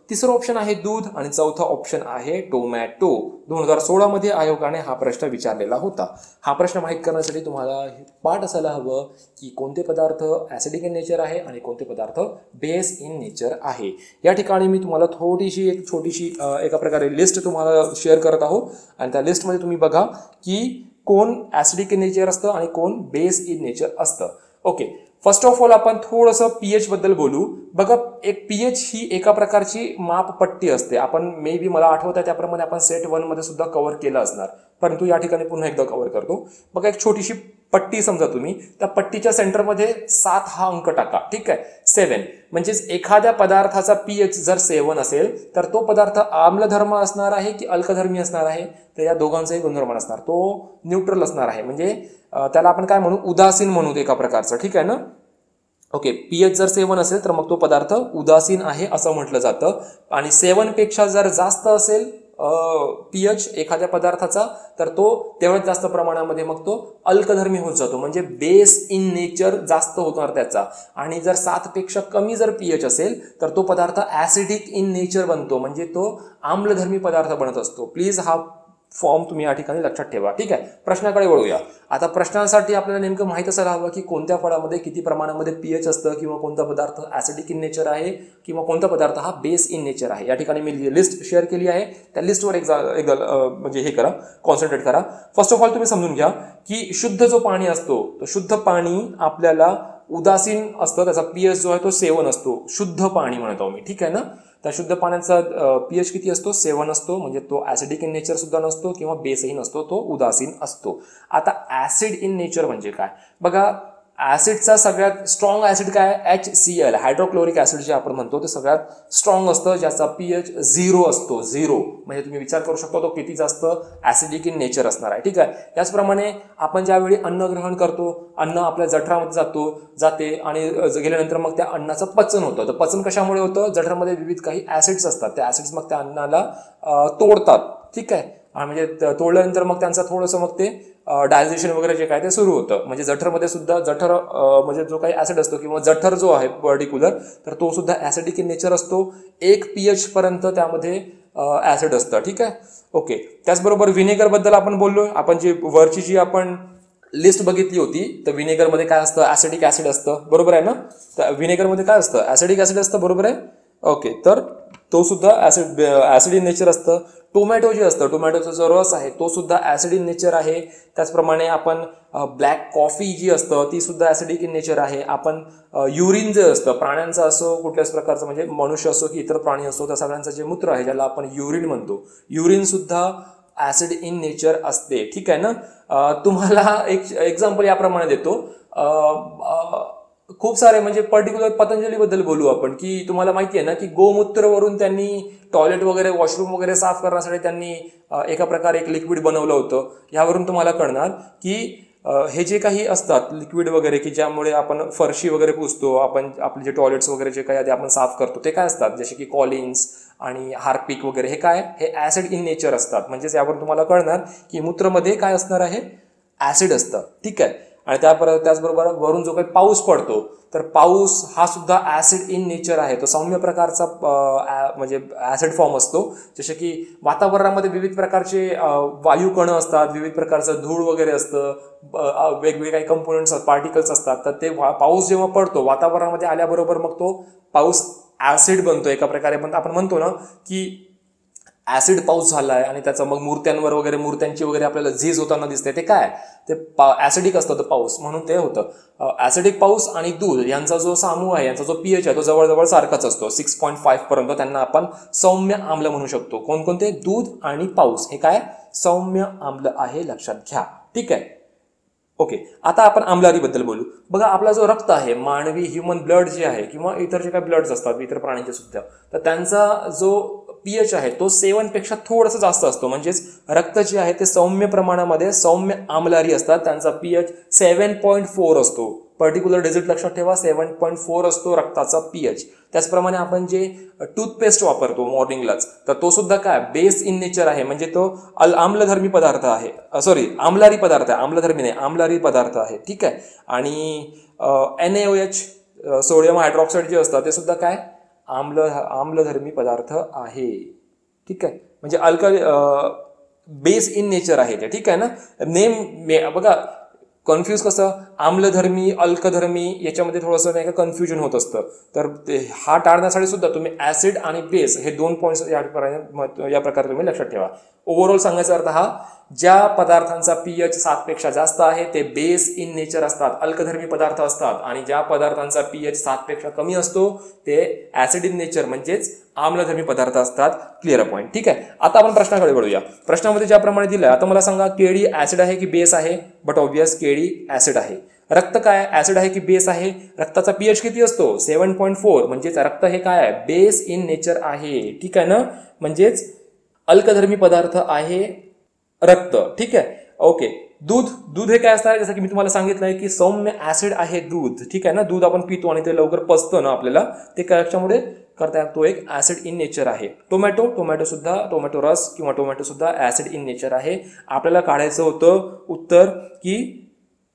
तिसरं ऑप्शन आहे दूध, आणि चौथा ऑप्शन आहे टोमॅटो. 2016 मध्ये आयोगाने हा प्रश्न विचारलेला होता. हा प्रश्न माहीत करण्यासाठी तुम्हाला पाठ असायला हवं की कोणते पदार्थ ऍसिडिक इन नेचर आहे आणि कोणते पदार्थ बेस इन नेचर आहे. या ठिकाणी मी तुम्हाला एक छोटीशी एका प्रकारे लिस्ट तुम्हाला शेअर करत आहोत, आणि त्या लिस्टमध्ये तुम्ही बघा की कोण ऍसिडिक इन नेचर असतं आणि कोण बेस इन नेचर असतं. ओके, फर्स्ट ऑफ ऑल आपण थोडंसं पीएच बद्दल बोलू. बघा, एक पीएच ही एका प्रकारची मापपट्टी असते. आपण मला आठवत आहे त्याप्रमाणे आपण सेट 1 मध्ये सुद्धा कव्हर केलं असणार. परंतु या ठिकाणी पुन्हा एकदा कव्हर करतो. बघा एक छोटीशी पट्टी समजा तुम्ही, त्या पट्टीच्या सेंटरमध्ये 7 हा अंक टाका. ठीक आहे, 7 म्हणजेच एखाद्या पदार्थाचा पीएच जर 7 असेल तर तो पदार्थ आम्लधर्म असणार आहे की अल्कधर्मी असणार आहे, तर या दोघांचाही गुणधर्म असणार, तो न्यूट्रल असणार आहे. म्हणजे त्याला आपण काय म्हणू, उदासीन म्हणू एका प्रकारचं. ठीक आहे ना. ओके, पीएच जर 7 असेल तर मग तो पदार्थ उदासीन आहे असं म्हटलं जातं. आणि 7 पेक्षा जर जास्त असेल पीएच एखाद्या पदार्थाचा तर तो तेवढ्याच जास्त प्रमाणामध्ये मग तो अल्कधर्मी होत जातो, म्हणजे बेस इन नेचर जास्त होणार त्याचा. आणि जर 7 पेक्षा कमी जर पीएच असेल तर तो पदार्थ ऍसिडिक इन नेचर बनतो, म्हणजे तो आम्लधर्मी पदार्थ बनत असतो. प्लीज हा फॉर्म तुम्ही या ठिकाणी लक्षात ठेवा. ठीक आहे, प्रश्नाकडे वळूया. आता प्रश्नांसाठी आपल्याला नेमकं माहित असायला हवं की कोणत्या फळामध्ये किती प्रमाणामध्ये पीएच असतं, किंवा कोणता पदार्थ ऍसिडिक इन नेचर आहे, किंवा कोणता पदार्थ हा बेस इन नेचर आहे. या ठिकाणी मी लिस्ट शेअर केली आहे, त्या लिस्टवर म्हणजे हे करा, कॉन्सन्ट्रेट करा. फर्स्ट ऑफ ऑल तुम्ही समजून घ्या की शुद्ध जो पाणी असतो, तो शुद्ध पाणी आपल्याला उदासीन असतं, त्याचा पीएच जो आहे तो 7 असतो. शुद्ध पाणी म्हणतो मी. ठीक आहे ना. त्या शुद्ध पाण्याचा पीएच किती असतो, 7 असतो, म्हणजे तो ऍसिडिक इन नेचर सुद्धा नसतो किंवा बेसही नसतो, तो उदासीन असतो. आता ऍसिड इन नेचर म्हणजे काय बघा. ऍसिडचा सगळ्यात स्ट्रॉंग ऍसिड काय, HCl हायड्रोक्लोरिक ऍसिड जे आपण म्हणतो ते सगळ्यात स्ट्रॉंग असतं, ज्याचा पीएच 0 असतो. 0 म्हणजे तुम्ही विचार करू शकता तो किती जास्त ऍसिडिक इन नेचर असणार आहे. ठीक आहे. त्याचप्रमाणे आपण ज्यावेळी अन्न ग्रहण करतो, अन्न आपल्या जठरामध्ये जाते आणि गेल्यानंतर मग त्या अन्नाचं पचन होतं. तर पचन कशामुळे होतं, जठरामध्ये विविध काही ऍसिड्स असतात, त्या ऍसिड्स मग त्या अन्नाला तोडतात. ठीक आहे. आणि म्हणजे तोडल्यानंतर मग त्यांचं थोडंसं मग ते डायजेशन वगैरे जे काय ते सुरू होतं. म्हणजे जठरमध्ये सुद्धा म्हणजे जो काही ऍसिड असतो किंवा जठर जो आहे पर्टिक्युलर, तर तो सुद्धा ऍसिडिक इन नेचर असतो. 1 pH पर्यंत त्यामध्ये ऍसिड असतं. ठीक आहे. ओके. त्याचबरोबर व्हिनेगर बद्दल आपण बोललोय. आपण जी वरची जी आपण लिस्ट बघितली होती, तर व्हिनेगरमध्ये काय असतं, ऍसिडिक ऍसिड असतं. बरोबर आहे ना. तर व्हिनेगरमध्ये काय असतं, ऍसिडिक ऍसिड असतं. बरोबर आहे. ओके. तर तो सुद्धा ऍसिड इन नेचर असतं. टोमॅटो जे असतं, टोमॅटोचा जो रस आहे तो सुद्धा ऍसिड इन नेचर आहे. त्याचप्रमाणे आपण ब्लॅक कॉफी जी असतं ती सुद्धा ऍसिडिक इन नेचर आहे. आपण युरिन जे असतं, प्राण्यांचं असो कुठल्याच प्रकारचं, म्हणजे मनुष्य असो की इतर प्राणी असो, त्या सगळ्यांचं जे मूत्र आहे ज्याला आपण युरिन म्हणतो, युरिन सुद्धा ऍसिड इन नेचर असते. ठीक आहे ना. तुम्हाला एक एक्झाम्पल याप्रमाणे देतो. खूप सारे म्हणजे पर्टिक्युलर पतंजली बद्दल बोलू आपण, की तुम्हाला माहिती आहे ना की गोमूत्रवरून त्यांनी टॉयलेट वगैरे वॉशरूम वगैरे साफ करण्यासाठी त्यांनी एका प्रकारे एक लिक्विड बनवलं होतं. यावरून तुम्हाला कळणार की हे जे काही असतात लिक्विड वगैरे, की ज्यामुळे आपण फरशी वगैरे पुसतो, आपण आपले जे टॉयलेट्स वगैरे जे काही आधी आपण साफ करतो, ते काय असतात, जसे की कॉलिन्स आणि हार्पिक वगैरे, हे काय, हे ऍसिड इन नेचर असतात. म्हणजेच यावरून तुम्हाला कळणार की मूत्रमध्ये काय असणार आहे, ऍसिड असतं. ठीक आहे. आणि त्याचबरोबर वरून जो काही पाऊस पडतो, तर पाऊस हा सुद्धा ऍसिड इन नेचर आहे. तो सौम्य प्रकारचा म्हणजे ऍसिड फॉर्म असतो. जसे की वातावरणामध्ये विविध प्रकारचे वायुकण असतात, विविध प्रकारचं धूळ वगैरे असतं, वेगवेगळे काही कंपोनेंट्स पार्टिकल्स असतात. तर ते पाऊस जेव्हा पडतो वातावरणामध्ये आल्याबरोबर मग तो पाऊस ऍसिड बनतो एका प्रकारे. पण आपण म्हणतो ना की ऍसिड पाऊस झालाय आणि त्याचा मग मूर्त्यांवर वगैरे, मूर्त्यांची वगैरे आपल्याला झीज होताना दिसते, ते काय, ते ऍसिडिक असतं तो पाऊस, म्हणून ते होतं. ऍसिडिक पाऊस आणि दूध यांचा जो समूह आहे, यांचा जो पीएच आहे तो जवळजवळ सारखाच असतो, 6.5 पर्यंत. त्यांना आपण सौम्य आम्ल म्हणू शकतो. कोणकोणते, दूध आणि पाऊस, हे काय सौम्य आम्ल आहे, लक्षात घ्या. ठीक आहे. ओके. आता आपण आम्लारीबद्दल बोलू. बघा, आपला जो रक्त आहे, मानवी ह्युमन ब्लड जे आहे किंवा इतर जे काही ब्लड्स असतात इतर प्राण्यांचे सुद्धा, तर त्यांचा जो पीएच आहे तो 7 पेक्षा थोडंसं जास्त असतो. म्हणजेच रक्त जे आहे ते सौम्य प्रमाणामध्ये सौम्य आम्लारी असतात. त्यांचा पीएच 7.4 असतो. पर्टिक्युलर डिजिट लक्षात ठेवा, 7.4 असतो रक्ताचा पीएच. त्याचप्रमाणे आपण जे टूथपेस्ट वापरतो मॉर्निंगलाच, तर तो सुद्धा काय, बेस इन नेचर आहे. म्हणजे तो आम्लधर्मी पदार्थ आहे, सॉरी आम्लारी पदार्थ आहे, आम्लधर्मी नाही, आम्लारी पदार्थ आहे. ठीक आहे. आणि NaOH सोडियम हायड्रॉक्साईड जे असतं ते सुद्धा काय, आम्लधर्मी पदार्थ आहे. ठीक आहे. म्हणजे बेस इन नेचर आहे ते. ठीक आहे ना. नेम बघा, कन्फ्यूज कसं, आम्लधर्मी अल्कधर्मी याच्यामध्ये थोडंसं नाही का कन्फ्युजन होत असतं. तर हा टाळण्यासाठी सुद्धा तुम्ही ऍसिड आणि बेस हे 2 पॉईंट्स या प्रकारे तुम्ही लक्षात ठेवा. ओव्हरऑल सांगायचा अर्थ हा, ज्या पदार्थांचा pH 7 पेक्षा जास्त आहे ते बेस इन नेचर असतात, अल्कधर्मी पदार्थ असतात, आणि ज्या पदार्थांचा pH 7 पेक्षा कमी असतो ते ऍसिड इन नेचर म्हणजेच आम्लधर्मी पदार्थ असतात. Clear point. ठीक आहे. आता आपण प्रश्नाकडे वळूया. प्रश्नामध्ये ज्याप्रमाणे दिलं, आता मला सांगा केडी ऍसिड आहे की बेस आहे? बट ऑब्वियस केडी ऍसिड आहे. रक्त काय ऍसिड आहे की बेस आहे? रक्ताचा pH किती असतो? 7.4. म्हणजेच रक्त हे काय आहे? बेस इन नेचर आहे. ठीक आहे ना, म्हणजेच अल्कधर्मी पदार्थ आहे रक्त. ठीक आहे. ओके. दूध हे काय असणार? जसं की मी तुम्हाला सांगितलंय की सौम्य ऍसिड आहे दूध. ठीक आहे ना, दूध आपण पितो आणि ते लवकर पचतं ना आपल्याला, ते कशामुळे करता, तो एक ऍसिड इन नेचर आहे. टोमॅटो रस किंवा टोमॅटो सुद्धा ऍसिड इन नेचर आहे. आपल्याला काढायचं होतं उत्तर की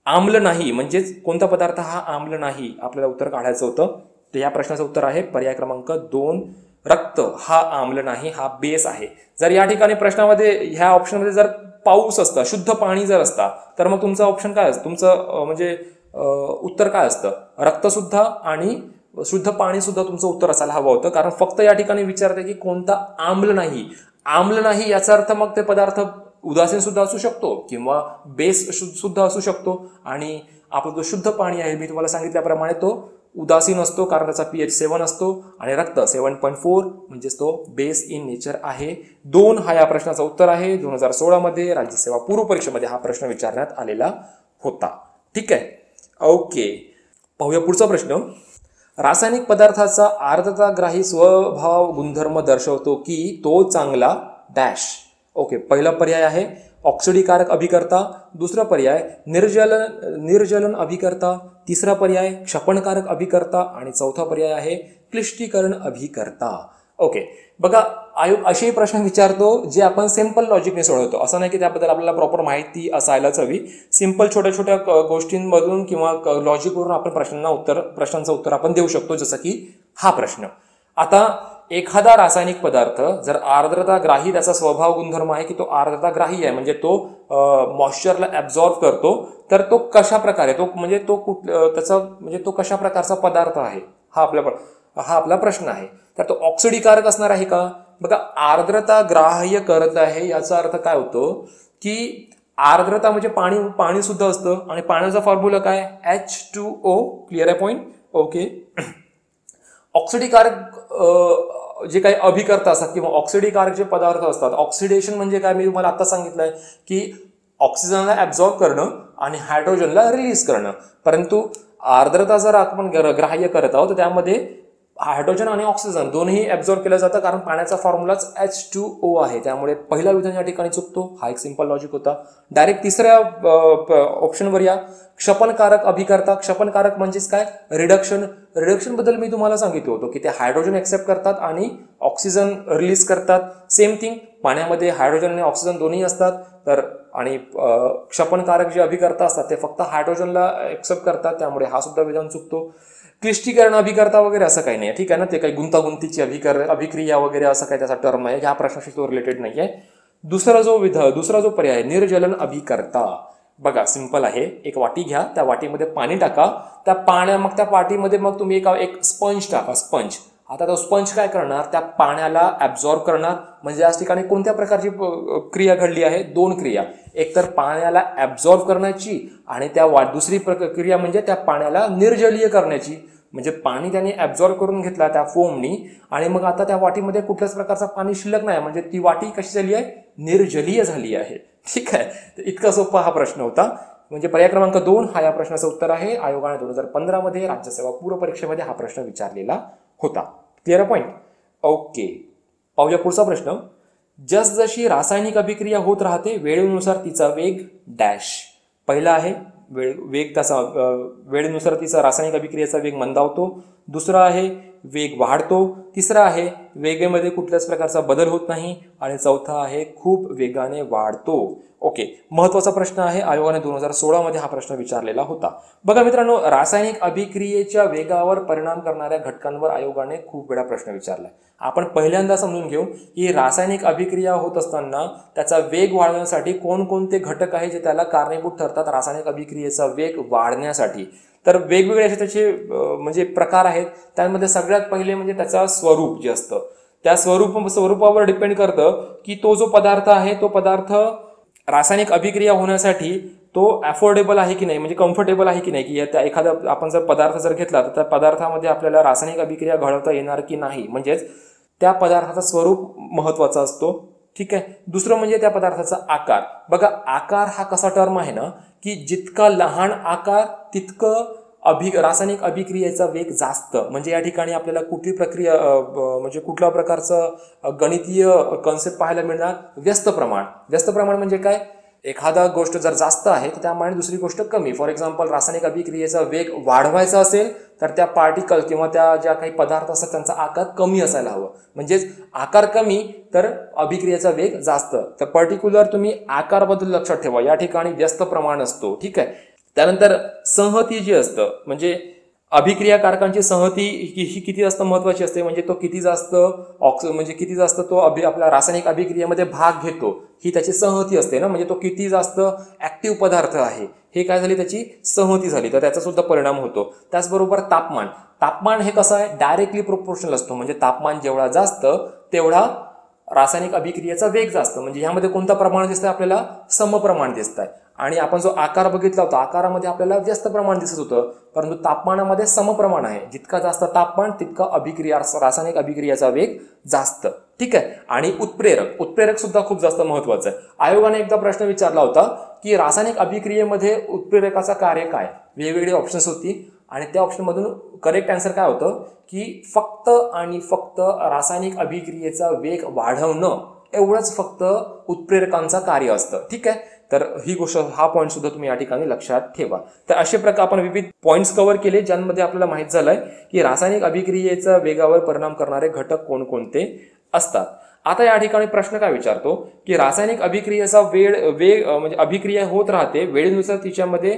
आम्ल नाही, म्हणजेच कोणता पदार्थ हा आम्ल नाही, आपल्याला उत्तर काढायचं होतं. तर या प्रश्नाचं उत्तर आहे पर्याय क्रमांक 2, रक्त हा आम्ल नाही, हा बेस आहे. जर या ठिकाणी प्रश्नामध्ये ह्या ऑप्शनमध्ये जर पाऊस असता, शुद्ध पाणी जर असता, तर मग तुमचं ऑप्शन काय असतं? तुमचं म्हणजे उत्तर काय असतं? रक्त सुद्धा आणि शुद्ध पाणी सुद्धा तुमचं उत्तर असायला हवं होतं, कारण फक्त या ठिकाणी विचारते की कोणता आम्ल नाही याचा अर्थ मग ते पदार्थ उदासीन सुद्धा असू शकतो किंवा बेस सुद्धा असू शकतो, आणि आपला जो शुद्ध पाणी आहे मी तुम्हाला सांगितल्याप्रमाणे तो उदासीन असतो कारण त्याचा pH 7 असतो, आणि रक्त 7.4 म्हणजेच तो बेस इन नेचर आहे. 2 हा या प्रश्नाचा उत्तर आहे. 2016 मध्ये राज्यसेवा पूर्व परीक्षेमध्ये हा प्रश्न विचारण्यात आलेला होता. ठीक आहे. ओके, पाहूया पुढचा प्रश्न. रासायनिक पदार्थाचा आर्द्रताग्राही स्वभाव गुणधर्म दर्शवतो की तो चांगला डॅश. ओके, पहिला पर्याय आहे ऑक्सिडीकारक अभिकर्ता, दुसरा पर्याय निर्जलन अभिकर्ता, तिसरा पर्याय क्षपणकारक अभिकर्ता, आणि चौथा पर्याय आहे क्लिष्टीकरण अभिकर्ता. ओके, बघा आयोग असे प्रश्न विचारतो जे आपण सिंपल लॉजिकने सोडवतो. असं नाही की त्याबद्दल आपल्याला प्रॉपर माहिती असायलाच हवी. सिंपल छोट्या छोट्या गोष्टींमधून किंवा लॉजिकवरून आपण प्रश्नांचं उत्तर आपण देऊ शकतो, जसं की हा प्रश्न. आता एखादा रासायनिक पदार्थ जर आर्द्रताग्राही, त्याचा स्वभाव गुणधर्म आहे की तो आर्द्रताग्राही आहे, म्हणजे तो मॉइश्चरला ऍब्झॉर्ब करतो, तर तो कशा प्रकारे, तो कशा प्रकारचा पदार्थ आहे, हा आपला प्रश्न आहे. तर तो ऑक्सिडीकारक असणार आहे का? बघा, आर्द्रता ग्राह्य करत आहे याचा अर्थ काय होतो की आर्द्रता म्हणजे पाणी सुद्धा असतं, आणि पाण्याचा फॉर्म्युला काय? H2O. क्लिअर आहे पॉइंट. ओके. ऑक्सिडीकारक जे काही अभिकर्ता असतात किंवा ऑक्सिडीकारक जे पदार्थ असतात, ऑक्सिडेशन म्हणजे काय मी तुम्हाला आता सांगितलंय की ऑक्सिजनला ऍब्झॉर्ब करणं आणि हायड्रोजनला रिलीज करणं. परंतु आर्द्रता जर आपण ग्राह्य करत आहोत तर त्यामध्ये हायड्रोजन आणि ऑक्सिजन दोन्ही ऍब्झॉर्ब केलं जातं, कारण पाण्याचा फॉर्म्युलाच H2O आहे. त्यामुळे पहिला विधान या ठिकाणी चुकतो. हा एक सिंपल लॉजिक होता. डायरेक्ट तिसऱ्या ऑप्शनवर या, क्षपणकारक अभिकर्ता. क्षपणकारक म्हणजेच काय? रिडक्शन बद्दल मी तुम्हाला सांगितलं होतं की ते हायड्रोजन एक्सेप्ट करतात आणि ऑक्सिजन रिलीज करतात. सेम थिंग, पाण्यामध्ये हायड्रोजन आणि ऑक्सिजन दोन्ही असतात. तर आणि क्षपणकारक जे अभिकर्ता असतात ते फक्त हायड्रोजनला एक्सेप्ट करतात, त्यामुळे हा सुद्धा विधान चुकतो. क्लिष्टीकरण अभिकर्ता वगैरे असं काही नाही. ठीक आहे ना, ते काही गुंतागुंतीची अभिक्रिया वगैरे असं काही त्याचा टर्म आहे, ह्या प्रश्नाशी तो रिलेटेड नाही आहे. दुसरा जो पर्याय निर्जलन अभिकर्ता. बघा, सिंपल आहे. एक वाटी घ्या, त्या वाटीमध्ये पाणी टाका, त्या वाटीमध्ये मग तुम्ही एक स्पंज टाका, स्पंज. आता तो स्पंज काय करणार? त्या पाण्याला ऍब्झॉर्ब करणार. म्हणजे या ठिकाणी कोणत्या प्रकारची क्रिया घडली आहे? 2 क्रिया. एक तर पाण्याला ऍब्झॉर्ब करण्याची, आणि दुसरी क्रिया म्हणजे त्या पाण्याला निर्जलीय करण्याची. म्हणजे पाणी त्याने ऍब्झॉर्ब करून घेतला त्या फोमनी, आणि मग आता त्या वाटीमध्ये कुठल्याच प्रकारचा पाणी शिल्लक नाही, म्हणजे ती वाटी कशी झाली आहे? निर्जलीय झाली आहे. ठीक आहे. इतका सोपा हा प्रश्न होता. म्हणजे पर्याय क्रमांक 2 हा या प्रश्नाचं उत्तर आहे. आयोगाने 2015 मध्ये राज्यसेवा पूर्व परीक्षेमध्ये हा प्रश्न विचारलेला होता. Clear point. ओके, पाहूया पुढचा प्रश्न. जसजशी रासायनिक अभिक्रिया होत राहते वेळेनुसार तिचा वेग डॅश. पहिला आहे वेळेनुसार तिचा रासायनिक अभिक्रियेचा वेग मंदावतो. दुसरा आहे वेग वाढतो. तिसरा आहे वेगेमध्ये कुठल्याच प्रकारचा बदल होत नाही. आणि चौथा आहे खूप वेगाने वाढतो. ओके, महत्वाचा प्रश्न आहे. आयोगाने 2016 मध्ये हा प्रश्न विचारलेला होता. बघा मित्रांनो, रासायनिक अभिक्रियेच्या वेगावर परिणाम करणाऱ्या घटकांवर आयोगाने खूप वेळा प्रश्न विचारलाय. आपण पहिल्यांदा समजून घेऊ की रासायनिक अभिक्रिया होत असताना त्याचा वेग वाढवण्यासाठी कोणकोणते घटक आहेत जे त्याला कारणीभूत ठरतात रासायनिक अभिक्रियेचा वेग वाढण्यासाठी. तर वेगवेगळे असे त्याचे म्हणजे प्रकार आहेत. त्यामध्ये सगळ्यात पहिले म्हणजे त्याचा स्वरूप जे असतं, त्या स्वरूपावर डिपेंड करतं की तो जो पदार्थ आहे तो पदार्थ रासायनिक अभिक्रिया होण्यासाठी तो अफोर्डेबल आहे की नाही, म्हणजे कम्फर्टेबल आहे की नाही, की त्या एखादा आपण जर पदार्थ जर घेतला तर त्या पदार्थामध्ये आपल्याला रासायनिक अभिक्रिया घडवता येणार की नाही, म्हणजेच त्या पदार्थाचा स्वरूप महत्वाचा असतो. ठीक आहे. दुसरं म्हणजे त्या पदार्थाचा आकार. बघा, आकार हा कसा टर्म आहे ना, की जितका लहान आकार तितकं रासायनिक अभिक्रियेचा वेग जास्त. म्हणजे या ठिकाणी आपल्याला कुठली प्रक्रिया म्हणजे कुठल्या प्रकारचं गणितीय कॉन्सेप्ट पाहायला मिळणार, व्यस्त प्रमाण. व्यस्त प्रमाण म्हणजे काय, एखादा गोष्ट जर जास्त आहे तर त्यामुळे दुसरी गोष्ट कमी. फॉर एक्झाम्पल, रासायनिक अभिक्रियेचा वेग वाढवायचा असेल तर त्या पार्टिकल किंवा त्या ज्या काही पदार्थ असतात त्यांचा आकार कमी असायला हवं. म्हणजेच आकार कमी तर अभिक्रियेचा वेग जास्त. तर पर्टिक्युलर तुम्ही आकाराबद्दल लक्षात ठेवा, या ठिकाणी व्यस्त प्रमाण असतो. ठीक आहे. त्यानंतर संहती जी असतं, म्हणजे अभिक्रियाकारकांची संहती ही किती जास्त महत्वाची असते, म्हणजे तो किती जास्त म्हणजे किती जास्त तो आपल्या रासायनिक अभिक्रियेमध्ये भाग घेतो, ही त्याची संहती असते ना. म्हणजे तो किती जास्त ऍक्टिव्ह पदार्थ आहे, हे काय झाली, त्याची संहती झाली, तर त्याचा सुद्धा परिणाम होतो. त्याचबरोबर तापमान. तापमान हे कसं आहे, डायरेक्टली प्रोपोर्शनल असतो. म्हणजे तापमान जेवढा जास्त तेवढा रासायनिक अभिक्रियेचा वेग जास्त. म्हणजे ह्यामध्ये कोणतं प्रमाण दिसतंय आपल्याला, समप्रमाण दिसतंय. आणि आपण जो आकार बघितला होता, आकारामध्ये आपल्याला व्यस्त प्रमाण दिसत होतं, परंतु तापमानामध्ये समप्रमाण आहे. जितका जास्त तापमान तितका रासायनिक अभिक्रियेचा वेग जास्त. ठीक आहे. आणि उत्प्रेरक. उत्प्रेरक सुद्धा खूप जास्त महत्वाचं आहे. आयोगाने एकदा प्रश्न विचारला होता की रासायनिक अभिक्रियेमध्ये उत्प्रेरकाचं कार्य काय. वेगवेगळी ऑप्शन्स होती आणि त्या ऑप्शनमधून करेक्ट आन्सर काय होतं की फक्त आणि फक्त रासायनिक अभिक्रियेचा वेग वाढवणं एवढंच फक्त उत्प्रेरकांचं कार्य असतं. ठीक आहे. तर ही गोष्ट, हा पॉईंट सुद्धा तुम्ही या ठिकाणी लक्षात ठेवा. तर अशा प्रकारे आपण विविध पॉईंट्स कव्हर केले ज्यांमध्ये आपल्याला माहित झालंय की रासायनिक अभिक्रियेचा वेगावर परिणाम करणारे घटक कोणकोणते असतात. आता या ठिकाणी प्रश्न काय विचारतो की रासायनिक अभिक्रियेचा वेग म्हणजे अभिक्रिया होत राहते, वेळेनुसार तिच्यामध्ये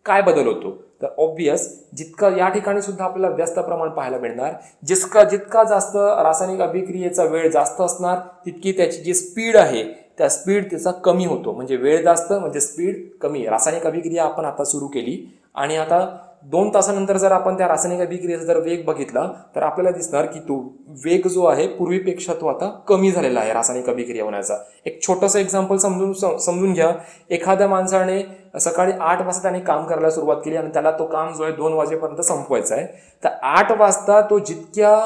काय बदल होतो. तर ऑब्वियस जितका या ठिकाणी सुद्धा आपल्याला व्यस्त प्रमाण पाहायला मिळणार. जितका जास्त रासायनिक अभिक्रियेचा वेळ जास्त असणार तितकी त्याची जी स्पीड आहे त्या स्पीड त्याचा कमी होतो. म्हणजे वेळ जास्त म्हणजे स्पीड कमी. रासायनिक अभिक्रिया आपण आता सुरू केली आणि आता 2 तासानंतर जर आपण त्या रासायनिक अभिक्रियेचा जर वेग बघितला तर आपल्याला दिसणार की तो वेग जो आहे पूर्वीपेक्षा तो आता कमी झालेला आहे रासायनिक अभिक्रिया होण्याचा. एक छोटंसं एक्झाम्पल समजून घ्या. एखाद्या माणसाने सकाळी 8 वाजता त्याने काम करायला सुरुवात केली आणि त्याला तो काम जो आहे 2 वाजेपर्यंत संपवायचा आहे. तर 8 वाजता तो जितक्या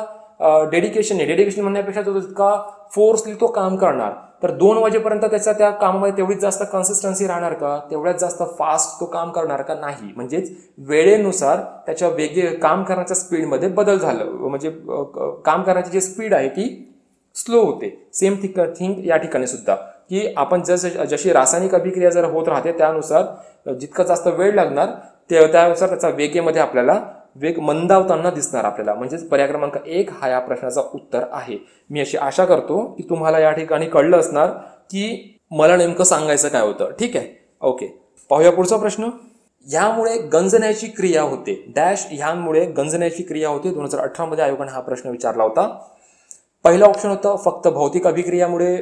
डेडिकेशन म्हणण्यापेक्षा तो जितका फोर्सली तो काम करणार, तर 2 वाजेपर्यंत त्याच्या त्या कामामध्ये तेवढीच जास्त कन्सिस्टन्सी राहणार का, तेवढ्याच जास्त फास्ट तो काम करणार का, नाही. म्हणजेच वेळेनुसार त्याच्या काम करण्याच्या स्पीडमध्ये बदल झाला. म्हणजे काम करण्याची जी स्पीड आहे ती स्लो होते. सेम थिंग या ठिकाणी सुद्धा, की आपण जशी रासायनिक अभिक्रिया जर होत राहते त्यानुसार जितका जास्त वेळ लागणार त्यानुसार त्याचा वेगेमध्ये आपल्याला वेग मंदावताना दिसणार आपल्याला. म्हणजेच पर्याय क्रमांक 1 हा या प्रश्नाचा उत्तर आहे. मी अशी आशा करतो की तुम्हाला या ठिकाणी कळलं असणार की मला नेमकं सांगायचं काय होतं. ठीक आहे. ओके, पाहूया पुढचा प्रश्न. यामुळे गंजण्याची क्रिया होते डॅश. ह्यामुळे गंजण्याची क्रिया होते. 2018 मध्ये आयोगाने हा प्रश्न विचारला होता. पहिलं ऑप्शन होतं फक्त भौतिक अभिक्रियामुळे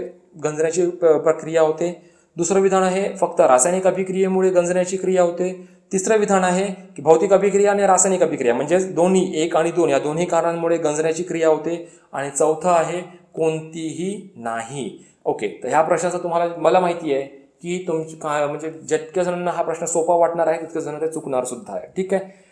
गंजण्याची प्रक्रिया होते. दुसरं विधान आहे फक्त रासायनिक अभिक्रियेमुळे गंजण्याची क्रिया होते. तिसरं विधान आहे की भौतिक अभिक्रिया आणि रासायनिक अभिक्रिया म्हणजे दोन्ही 1 आणि 2 या दोन्ही कारणांमुळे गंजण्याची क्रिया होते. आणि चौथं आहे कोणतीही नाही. ओके, तर ह्या प्रश्नाचा मला माहिती आहे की तुमची काय म्हणजे जितक्या जणांना हा प्रश्न सोपा वाटणार आहे तितक्या जण ते चुकणार सुद्धा आहे. ठीक आहे.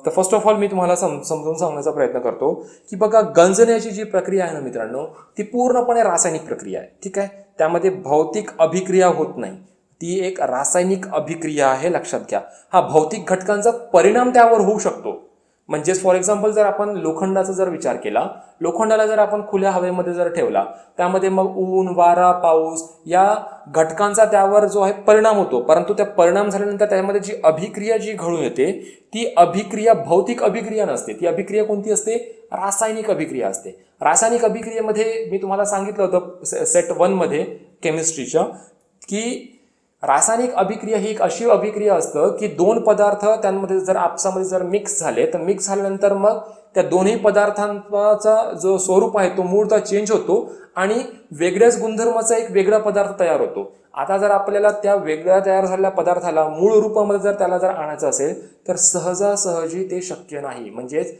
तर फर्स्ट ऑफ ऑल मी तुम्हाला समजून सांगण्याचा प्रयत्न करतो की बघा, गंजण्याची जी प्रक्रिया आहे ना मित्रांनो, ती पूर्णपणे रासायनिक प्रक्रिया आहे. ठीक आहे. त्यामध्ये भौतिक अभिक्रिया होत नाही, ती एक रासायनिक अभिक्रिया आहे, लक्षात घ्या. हा भौतिक घटकांचा परिणाम त्यावर होऊ शकतो. म्हणजेच फॉर एक्झाम्पल जर आपण लोखंडाचा जर विचार केला, लोखंडाला जर आपण खुल्या हवेमध्ये जर ठेवला, त्यामध्ये मग ऊन, वारा, पाऊस या घटकांचा त्यावर जो आहे परिणाम होतो. परंतु त्या परिणाम झाल्यानंतर त्यामध्ये जी अभिक्रिया जी घडून येते ती अभिक्रिया भौतिक अभिक्रिया नसते. ती अभिक्रिया कोणती असते? रासायनिक अभिक्रिया असते. रासायनिक अभिक्रियेमध्ये मी तुम्हाला सांगितलं होतं सेट 1 मध्ये केमिस्ट्रीच्या की रासायनिक अभिक्रिया ही एक अशी अभिक्रिया असतं की 2 पदार्थ त्यांमध्ये जर आपसामध्ये जर मिक्स झाले तर मिक्स झाल्यानंतर मग त्या दोन्ही पदार्थांचा जो स्वरूप आहे तो मूळतः चेंज होतो आणि वेगळ्याच गुणधर्माचा एक वेगळा पदार्थ तयार होतो. आता जर आपल्याला त्या वेगळ्या तयार झालेल्या पदार्थाला मूळ रूपामध्ये जर त्याला जर आणायचं असेल तर सहजासहजी ते शक्य नाही. म्हणजेच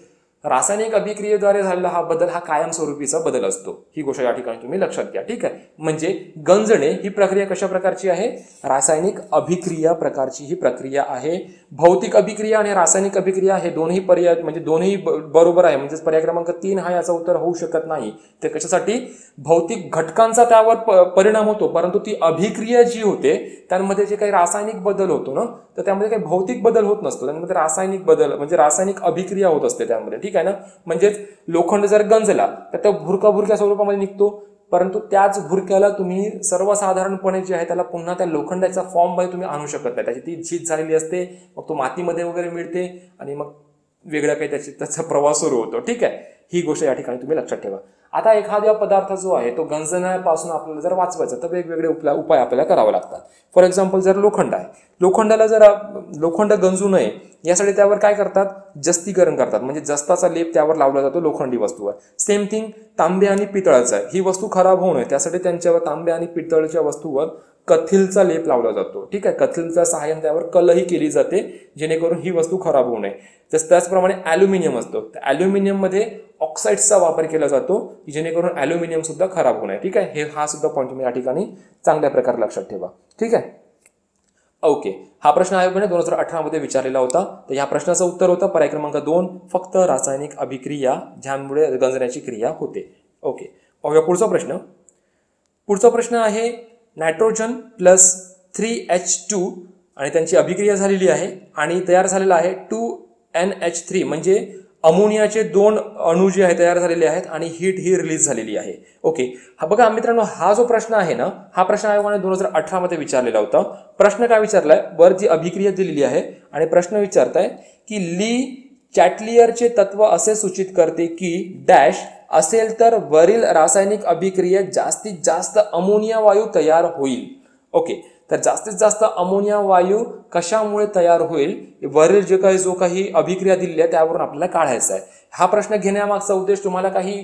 रासायनिक अभिक्रियेद्वारे झालेला हा बदल हा कायमस्वरूपीचा बदल असतो, ही गोष्ट या ठिकाणी तुम्ही लक्षात घ्या. ठीक आहे, म्हणजे गंजणे ही प्रक्रिया कशा प्रकारची आहे? रासायनिक अभिक्रिया प्रकारची ही प्रक्रिया आहे. भौतिक अभिक्रिया आणि रासायनिक अभिक्रिया हे दोन्ही पर्याय म्हणजे दोन्ही बरोबर आहे, म्हणजे पर्याय क्रमांक 3 हा याचा उत्तर होऊ शकत नाही. ते कशासाठी? भौतिक घटकांचा त्यावर परिणाम होतो, परंतु ती अभिक्रिया जी होते त्यामध्ये जे काही रासायनिक बदल होतो ना, तर त्यामध्ये काही भौतिक बदल होत नसतो, त्यामध्ये रासायनिक बदल म्हणजे रासायनिक अभिक्रिया होत असते त्यामध्ये. ठीक आहे ना, म्हणजेच लोखंड जर गंजला तर तो भुरका स्वरूपामध्ये निघतो, परंतु त्याच भुरक्याला तुम्ही सर्वसाधारणपणे जे आहे त्याला पुन्हा त्या लोखंडाच्या फॉर्म मध्ये तुम्ही आणू शकत नाही. त्याची ती झीज झालेली असते, मग तो मातीमध्ये वगैरे मिळते आणि मग वेगळा काही त्याचा प्रवास सुरू होतो. ठीक आहे, ही गोष्ट या ठिकाणी तुम्ही लक्षात ठेवा. आता एखाद्या पदार्थ जो आहे तो गंजण्यापासून आपल्याला जर वाचवायचा तर वेगवेगळे उपाय आपल्याला करावे लागतात. फॉर एक्झाम्पल, जर लोखंड आहे, लोखंडाला जर लोखंड गंजू नये यासाठी त्यावर काय करतात? जस्तीकरण करतात, म्हणजे जस्ताचा लेप त्यावर लावला जातो लोखंडी वस्तूवर. सेम थिंग तांबे आणि पितळाचा आहे, ही वस्तू खराब होऊ नये त्यासाठी त्यांच्यावर तांबे आणि पितळच्या वस्तूवर कथिलचा लेप लावला जातो. ठीक आहे, कथिलच्या सहाय्याने त्यावर कलही केली जाते जेणेकरून ही वस्तू खराब होऊ नये. त्याचप्रमाणे ॲल्युमिनियम असतो, तर ॲल्युमिनियम मध्ये ऑक्साईड्सचा वापर केला जातो जेणेकरून ॲल्युमिनियम सुद्धा खराब होऊ नये. ठीक आहे, हा सुद्धा पॉईंट तुम्ही या ठिकाणी चांगल्या प्रकारे लक्षात ठेवा. ठीक आहे, ओके. हा प्रश्न आयोगाने 2018 मध्ये विचारलेला होता, तर या प्रश्नाचं उत्तर होतं पर्याय क्रमांक 2, फक्त रासायनिक अभिक्रिया ज्यामुळे गंजण्याची क्रिया होते. ओके, पाहूया पुढचा प्रश्न. पुढचा प्रश्न आहे नायट्रोजन प्लस 3H2 आणि त्यांची अभिक्रिया झालेली आहे आणि तयार झालेला आहे 2NH3, म्हणजे अमोनियाचे 2 अणू जे आहे तयार झालेले आहेत आणि हीट ही रिलीज झालेली आहे. ओके, हा बघा मित्रांनो, हा जो प्रश्न आहे ना, हा प्रश्न आयोगाने 2018 मध्ये विचारलेला होता. प्रश्न काय विचारलाय? वर जी अभिक्रिया दिलेली आहे आणि प्रश्न विचारताय की ली चॅटलियरचे तत्व असे सूचित करते की डॅश असेल तर वरील रासायनिक अभिक्रियेत जास्तीत जास्त अमोनिया वायू तयार होईल. ओके, तर जास्तीत जास्त अमोनिया वायू कशामुळे तयार होईल, वरील जो काही अभिक्रिया दिलेली आहे त्यावरून आपल्याला काढायचा आहे. हा प्रश्न घेण्यामागचा उद्देश तुम्हाला काही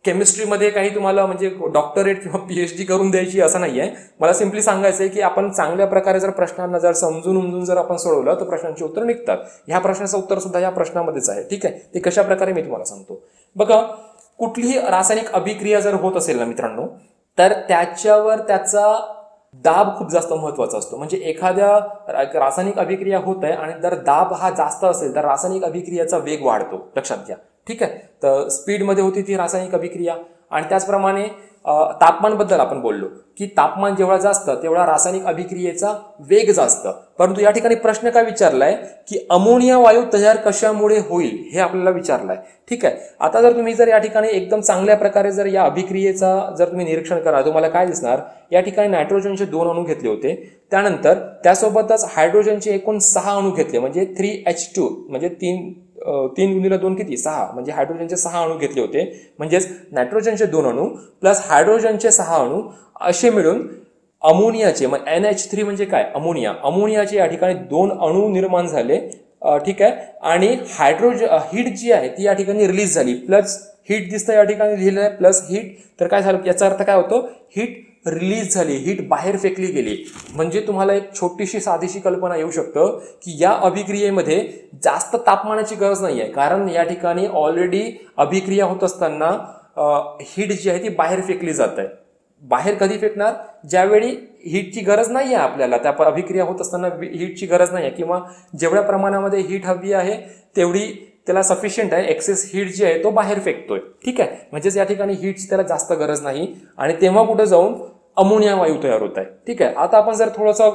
केमिस्ट्रीमध्ये काही तुम्हाला म्हणजे डॉक्टरेट किंवा PhD करून द्यायची असं नाहीये. मला सिम्पली सांगायचं आहे की आपण चांगल्या प्रकारे जर प्रश्नांना जर समजून जर आपण सोडवलं तर प्रश्नांची उत्तर निघतात. ह्या प्रश्नाचं उत्तर सुद्धा या प्रश्नामध्येच आहे. ठीक आहे, ते कशा प्रकारे मी तुम्हाला सांगतो. बघा, कुठलीही रासायनिक अभिक्रिया जर होत असेल ना मित्रांनो, तर त्याच्यावर त्याचा दाब खूप जास्त महत्वाचा असतो. म्हणजे एखाद्या रासायनिक अभिक्रिया होत आहे आणि जर दाब हा जास्त असेल तर रासायनिक अभिक्रियेचा वेग वाढतो, लक्षात घ्या. ठीक आहे, तर स्पीडमध्ये होती ती रासायनिक अभिक्रिया. आणि त्याचप्रमाणे तापमानबद्दल आपण बोललो की तापमान जेवढा जास्त तेवढा रासायनिक अभिक्रियेचा वेग जास्त. परंतु या ठिकाणी प्रश्न काय विचारलाय की अमोनिया वायू तयार कशामुळे होईल हे आपल्याला विचारलाय. ठीक आहे, आता जर तुम्ही जर या ठिकाणी एकदम चांगल्या प्रकारे जर या अभिक्रियेचा जर तुम्ही निरीक्षण करा, तुम्हाला काय दिसणार? या ठिकाणी नायट्रोजनचे 2 अणू घेतले होते, त्यानंतर त्यासोबतच हायड्रोजनचे एकूण 6 अणू घेतले, म्हणजे 3H2 म्हणजे 3×2 किती? 6, म्हणजे हायड्रोजनचे 6 अणू घेतले होते. म्हणजेच नायट्रोजनचे 2 अणू प्लस हायड्रोजनचे 6 अणू असे मिळून अमोनियाचे, मग NH3 म्हणजे काय? अमोनियाचे या ठिकाणी 2 अणू निर्माण झाले. ठीक आहे, आणि हीट जी आहे ती या ठिकाणी रिलीज झाली. प्लस हीट दिसतं या ठिकाणी लिहिलं आहे, प्लस हीट. तर काय झालं? याचा अर्थ काय होतो? हीट रिलीज झाली, हीट बाहेर फेकली गेली. म्हणजे तुम्हाला एक छोटीशी साधीशी कल्पना येऊ शकतं की या अभिक्रियेमध्ये जास्त तापमानाची गरज नाही आहे, कारण या ठिकाणी ऑलरेडी अभिक्रिया होत असताना हीट जी आहे ती बाहेर फेकली जात आहे. बाहेर कधी फेकणार? ज्यावेळी हीटची गरज नाही आहे आपल्याला, त्या अभिक्रिया होत असताना हीटची गरज नाही आहे, किंवा जेवढ्या प्रमाणामध्ये हीट हवी आहे तेवढी त्याला सफिशियंट आहे, एक्सेस हीट जी आहे तो बाहेर फेकतोय. ठीक आहे, म्हणजेच या ठिकाणी हीटची त्याला जास्त गरज नाही आणि तेव्हा कुठे जाऊन अमोनिया वायू तयार होत आहे. ठीक आहे, आता आपण जर थोडासा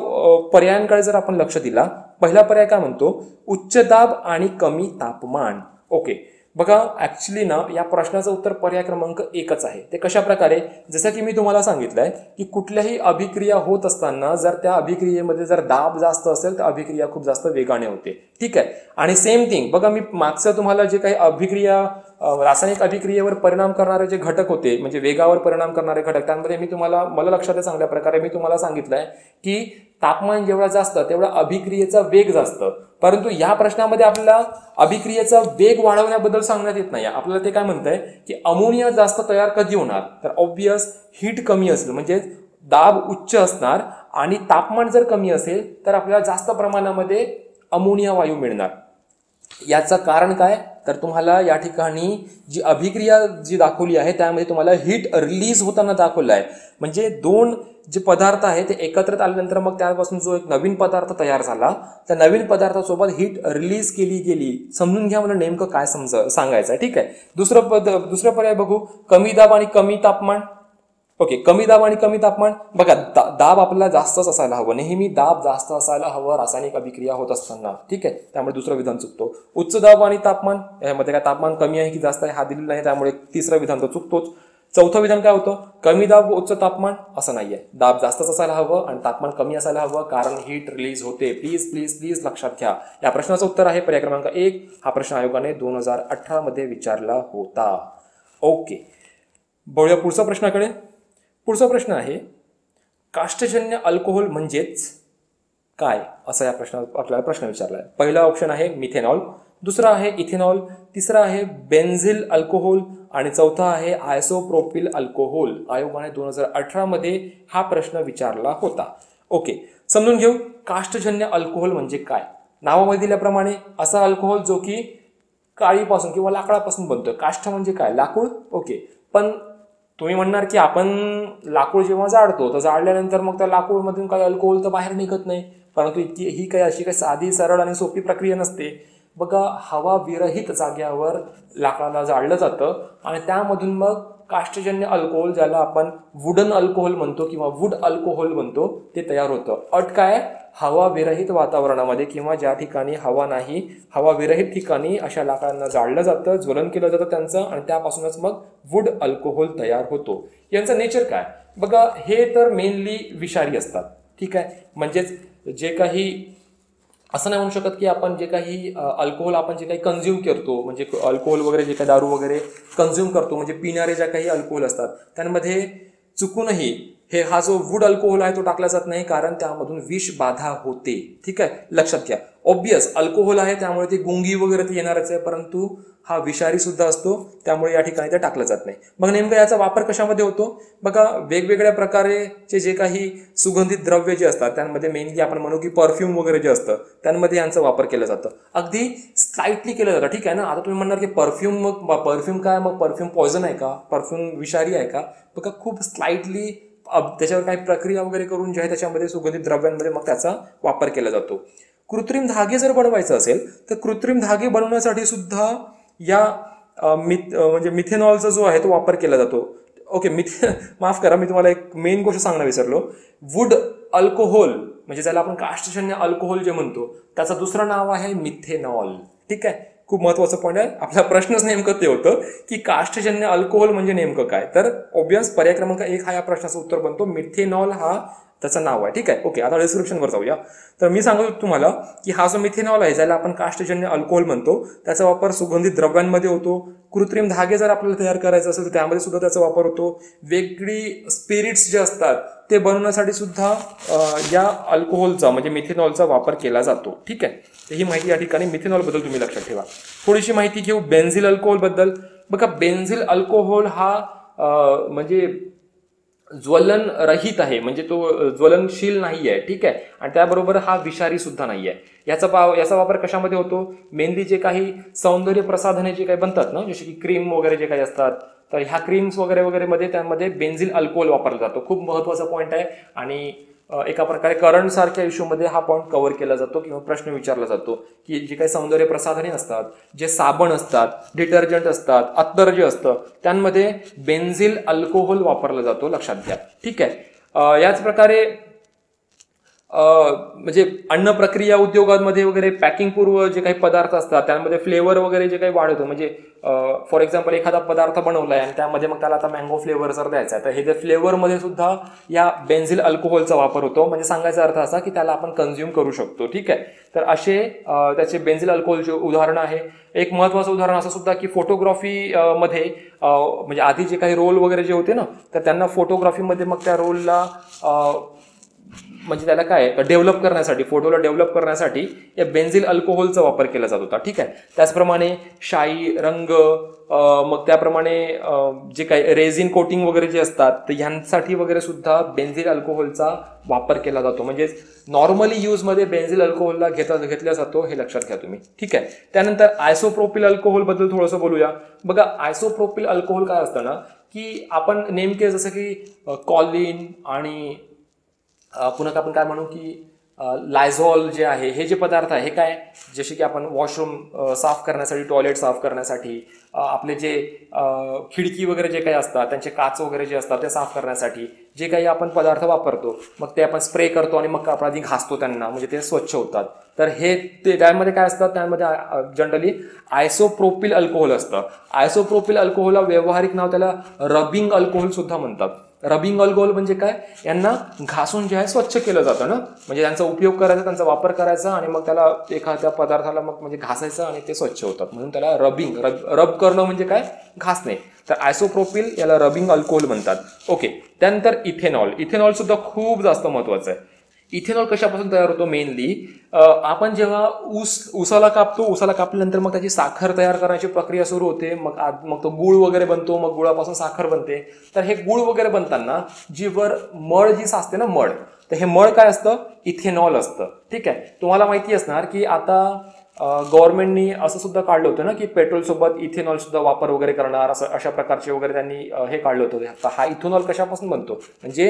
पर्यायांकडे जर आपण लक्ष दिला, पहिला पर्याय काय म्हणतो? उच्च दाब आणि कमी तापमान. ओके, बघा ऍक्च्युली ना या प्रश्नाचं उत्तर पर्याय क्रमांक 1च आहे. ते कशा प्रकारे? जसं की मी तुम्हाला सांगितलंय की कुठल्याही अभिक्रिया होत असताना जर त्या अभिक्रियेमध्ये जर दाब जास्त असेल तर अभिक्रिया खूप जास्त वेगाने होते. ठीक आहे, आणि सेम थिंग बघा, मी मागचं तुम्हाला जे काही अभिक्रिया रासायनिक अभिक्रियेवर परिणाम करणारे जे घटक होते, म्हणजे वेगावर परिणाम करणारे घटक, त्यामध्ये मला लक्षात आहे चांगल्या प्रकारे मी तुम्हाला सांगितलंय की तापमान जेवढा जास्त तेवढा अभिक्रियेचा वेग जास्त. परंतु या प्रश्नामध्ये आपल्याला अभिक्रियेचा वेग वाढवण्याबद्दल सांगण्यात येत नाही. आपल्याला ते काय म्हणतंय की अमोनिया जास्त तयार कधी होणार? तर ऑब्वियस हीट कमी असेल, म्हणजे दाब उच्च असणार आणि तापमान जर कमी असेल तर आपल्याला जास्त प्रमाणामध्ये अमोनिया वायू मिळणार. याचं कारण काय, तर तुम्हाला या ठिकाणी जी अभिक्रिया जी दाखवली आहे त्यामध्ये तुम्हाला हीट रिलीज होताना दाखवलं आहे. म्हणजे दोन जे पदार्थ आहे ते एकत्रित आल्यानंतर मग त्यापासून जो एक नवीन पदार्थ तयार झाला, त्या नवीन पदार्थासोबत हीट रिलीज केली गेली. समजून घ्या मला नेमकं काय सांगायचं आहे. ठीक आहे. दुसरं पर्याय बघू, कमी दाब आणि कमी तापमान. ओके, कमी दाब आणि कमी तापमान. बघा, दाब आपल्याला जास्तच असायला हवं, नेहमी दाब जास्त असायला हवं रासायनिक अभिक्रिया होत असताना. ठीक आहे, त्यामुळे दुसरं विधान चुकतो. उच्च दाब आणि तापमान, यामध्ये काय तापमान कमी आहे की जास्त आहे हा दिलेला नाही, त्यामुळे तिसरं विधान तर चुकतोच. चौथं विधान काय होतं, कमी दाब उच्च तापमान. असं नाहीये, दाब जास्तच असायला हवं आणि तापमान कमी असायला हवं, कारण हीट रिलीज होते. प्लीज प्लीज प्लीज लक्षात घ्या. या प्रश्नाचं उत्तर आहे पर्याय क्रमांक 1. हा प्रश्न आयोगाने 2018 मध्ये विचारला होता. ओके, बघूया पुढचा प्रश्नाकडे. पुढचा प्रश्न आहे, काष्ठजन्य अल्कोहोल म्हणजेच काय, असा या प्रश्नात आपल्याला प्रश्न विचारला आहे. पहिला ऑप्शन आहे मिथेनॉल, दुसरा आहे इथेनॉल, तिसरा आहे बेन्झिल अल्कोहोल आणि चौथा आहे आयसोप्रोपिल अल्कोहोल. आयोगाने 2018 मध्ये हा प्रश्न विचारला होता. ओके, समजून घेऊ. काष्ठजन्य अल्कोहोल म्हणजे काय. नावामध्ये दिल्याप्रमाणे असा अल्कोहोल जो की काळीपासून किंवा लाकडापासून बनतोय. काष्ठ म्हणजे काय, लाकूड. ओके, पण तुम्ही म्हणणार की आपण लाकूड जेव्हा जाळतो तर जाळल्यानंतर मग त्या लाकूडमधून काही अल्कोहोल तर बाहेर निघत नाही, परंतु ही काही अशी काही साधी सरळ आणि सोपी प्रक्रिया नसते. बघा, हवा विरहित जाग्यावर लाकडाला जाळलं जातं आणि त्यामधून मग काष्ठजन्य अल्कोहोल, ज्याला आपण वुडन अल्कोहोल म्हणतो किंवा वूड अल्कोहोल म्हणतो, ते तयार होतं. अट काय, हवा विरहित वातावरणामध्ये किंवा ज्या ठिकाणी हवा नाही, हवा विरहित ठिकाणी अशा लाकडांना जाळलं जातं, ज्वलन केलं जातं त्यांचं, आणि त्यापासूनच मग वूड अल्कोहोल तयार होतो. यांचं नेचर काय, बघा, हे तर मेनली विषारी असतात. ठीक आहे, म्हणजेच जे काही, असं नाही म्हणू शकत की आपण जे काही अल्कोहोल आपण जे काही कन्झ्युम करतो, म्हणजे अल्कोहोल वगैरे जे काही दारू वगैरे कन्झ्युम करतो, म्हणजे पिणारे ज्या काही अल्कोहोल असतात त्यांमध्ये चुकूनही हा जो वूड अल्कोहोल आहे तो टाकला जात नाही, कारण त्यामधून विष बाधा होते. ठीक आहे, लक्षात घ्या. ऑब्वियस अल्कोहोल आहे त्यामुळे ते गुंगी वगैरे ते येणारच आहे, परंतु हा विषारी सुद्धा असतो, त्यामुळे या ठिकाणी ते टाकलं जात नाही. मग नेमकं याचा वापर कशामध्ये होतो, बघा, वेगवेगळ्या प्रकारचे जे काही सुगंधित द्रव्य जे असतात त्यामध्ये मेनली आपण म्हणू की परफ्यूम वगैरे जे असतं त्यामध्ये यांचा वापर केला जातं. अगदी स्लाइटली केलं जातं. ठीक आहे ना. आता तुम्ही म्हणणार की परफ्यूम, मग परफ्यूम काय, मग परफ्यूम पॉयझन आहे का, परफ्यूम विषारी आहे का. बघा, खूप स्लाइटली त्याच्यावर काही प्रक्रिया वगैरे करून जे आहे त्याच्यामध्ये सुगंधित द्रव्यांमध्ये मग त्याचा वापर केला जातो. कृत्रिम धागे जर बनवायचं असेल तर कृत्रिम धागे बनवण्यासाठी सुद्धा या म्हणजे मिथेनॉलचा जो आहे तो वापर केला जातो. ओके, माफ करा, मी तुम्हाला एक मेन गोष्ट सांगणं विसरलो. वूड अल्कोहोल म्हणजे ज्याला आपण काष्ठजन्य अल्कोहोल जे म्हणतो त्याचं दुसरं नाव आहे मिथेनॉल. ठीक आहे, खूप महत्वाचं पॉईंट आहे. आपला प्रश्नच नेमकं ते होतं की काष्ठजन्य अल्कोहोल म्हणजे नेमकं काय. तर ऑब्वियस पर्याय क्रमांक 1 हा या प्रश्नाचं उत्तर बनतो. मिथेनॉल हा त्याचं नाव आहे. ठीक आहे. ओके, आता डिस्क्रिप्शनवर जाऊया. तर मी सांगतो तुम्हाला की हा जो मिथेनॉल आहे ज्याला आपण काष्ठजन्य अल्कोहोल म्हणतो त्याचा वापर सुगंधित द्रव्यांमध्ये होतो. कृत्रिम धागे जर आपल्याला तयार करायचे असेल तर त्यामध्ये सुद्धा त्याचा वापर होतो. वेगळी स्पिरिट्स जे असतात ते बनवण्यासाठी सुद्धा या अल्कोहोलचा म्हणजे मिथेनॉलचा वापर केला जातो. ठीक आहे, तर ही माहिती या ठिकाणी मिथेनॉल बद्दल तुम्ही लक्षात ठेवा. थोडीशी माहिती घेऊ बेन्झिल अल्कोहोल बद्दल. बघा, बेन्झिल अल्कोहोल हा म्हणजे ज्वलन रहित आहे, म्हणजे तो ज्वलनशील नाही आहे. ठीक आहे, आणि त्याबरोबर हा विषारी सुद्धा नाही आहे. याचा वापर कशामध्ये होतो, मेनली जे काही सौंदर्य प्रसाधने जे काही बनतात ना, जसे की क्रीम वगैरे जे काही असतात, तर ह्या क्रीम्स वगैरे वगैरे मध्ये त्यामध्ये बेन्झिल अल्कोहोल वापरला जातो. खूप महत्वाचा पॉईंट आहे आणि एका प्रकारे करंट सारख्या इश्यूमध्ये हा पॉईंट कव्हर केला जातो किंवा प्रश्न विचारला जातो की जे काही सौंदर्य प्रसाधने असतात, जे साबण असतात, डिटर्जंट असतात, अत्तर जे असतं त्यांमध्ये बेन्झिल अल्कोहोल वापरला जातो. लक्षात घ्या. ठीक आहे, याच प्रकारे म्हणजे अन्न प्रक्रिया उद्योगांमध्ये वगैरे पॅकिंग पूर्व जे काही पदार्थ असतात त्यामध्ये फ्लेवर वगैरे जे काही वाढवतो, म्हणजे फॉर एक्झाम्पल एखादा पदार्थ बनवलाय आणि त्यामध्ये मग त्याला आता मँगो फ्लेवर जर द्यायचा आहे तर हे जे फ्लेवरमध्ये सुद्धा या बेन्झिल अल्कोहोलचा वापर होतो. म्हणजे सांगायचा अर्थ असा की त्याला आपण कन्झ्युम करू शकतो. ठीक आहे, तर असे त्याचे बेन्झिल अल्कोहोलचे उदाहरणं आहे. एक महत्वाचं उदाहरण असं सुद्धा की फोटोग्राफी मध्ये म्हणजे आधी जे काही रोल वगैरे जे होते ना तर त्यांना फोटोग्राफीमध्ये मग त्या रोलला म्हणजे त्याला काय डेव्हलप करण्यासाठी, फोटोला डेव्हलप करण्यासाठी या बेन्झिल अल्कोहोलचा वापर केला जात होता. ठीक आहे. त्याचप्रमाणे शाई, रंग, मग त्याप्रमाणे जे काही रेझिन कोटिंग वगैरे जे असतात तर ह्यांसाठी वगैरे सुद्धा बेन्झिल अल्कोहोलचा वापर केला जातो. म्हणजे नॉर्मली यूजमध्ये बेन्झिल अल्कोहोलला घेतला जातो, हे लक्षात घ्या तुम्ही. ठीक आहे. त्यानंतर आयसोप्रोपिल अल्कोहोल बद्दल थोडंसं बोलूया. बघा, आयसोप्रोपिल अल्कोहोल काय असतं ना, की आपण नेमके जसं की कॉलिन आणि पुन्हा आपण काय म्हणू की लायझॉल जे आहे, हे जे पदार्थ आहे हे काय, जसे की आपण वॉशरूम साफ करण्यासाठी, टॉयलेट साफ करण्यासाठी, आपले जे खिडकी वगैरे जे काही असतात त्यांचे काच वगैरे जे असतात ते साफ करण्यासाठी जे काही आपण पदार्थ वापरतो, मग ते आपण स्प्रे करतो आणि मग आपण आधी घासतो त्यांना, म्हणजे ते स्वच्छ होतात. तर हे ते त्यामध्ये काय असतं, त्यामध्ये जनरली आयसोप्रोपिल अल्कोहोल असतं. आयसोप्रोपिल अल्कोहोलला व्यावहारिक नाव त्याला रबिंग अल्कोहोल सुद्धा म्हणतात. रबिंग अल्कोहोल म्हणजे काय, यांना घासून जे आहे स्वच्छ केलं जातं ना, म्हणजे त्यांचा उपयोग करायचा, त्यांचा वापर करायचा आणि मग त्याला एखाद्या पदार्थाला मग म्हणजे घासायचं आणि ते स्वच्छ होतात, म्हणून त्याला रब करणं म्हणजे काय, घासणे. तर आयसोप्रोपिल याला रबिंग अल्कोहोल म्हणतात. ओके. त्यानंतर इथेनॉल. इथेनॉल सुद्धा खूप जास्त महत्वाचं आहे. इथेनॉल कशापासून तयार होतो, मेनली आपण जेव्हा ऊसाला कापतो, ऊसाला कापल्यानंतर मग त्याची साखर तयार करण्याची प्रक्रिया सुरू होते, मग तो गुळ वगैरे बनतो, मग गुळापासून साखर बनते. तर हे गुळ वगैरे बनताना जी वर मळ जी साचते ना, मळ, तर हे मळ काय असतं, इथेनॉल असतं. ठीक आहे. तुम्हाला माहिती असणार की आता गव्हर्नमेंटनी असं सुद्धा काढलं होतं ना की पेट्रोल सोबत इथेनॉल सुद्धा वापर वगैरे करणार, असं अशा प्रकारचे वगैरे त्यांनी हे काढलं होतं. तर हा इथेनॉल कशापासून बनतो, म्हणजे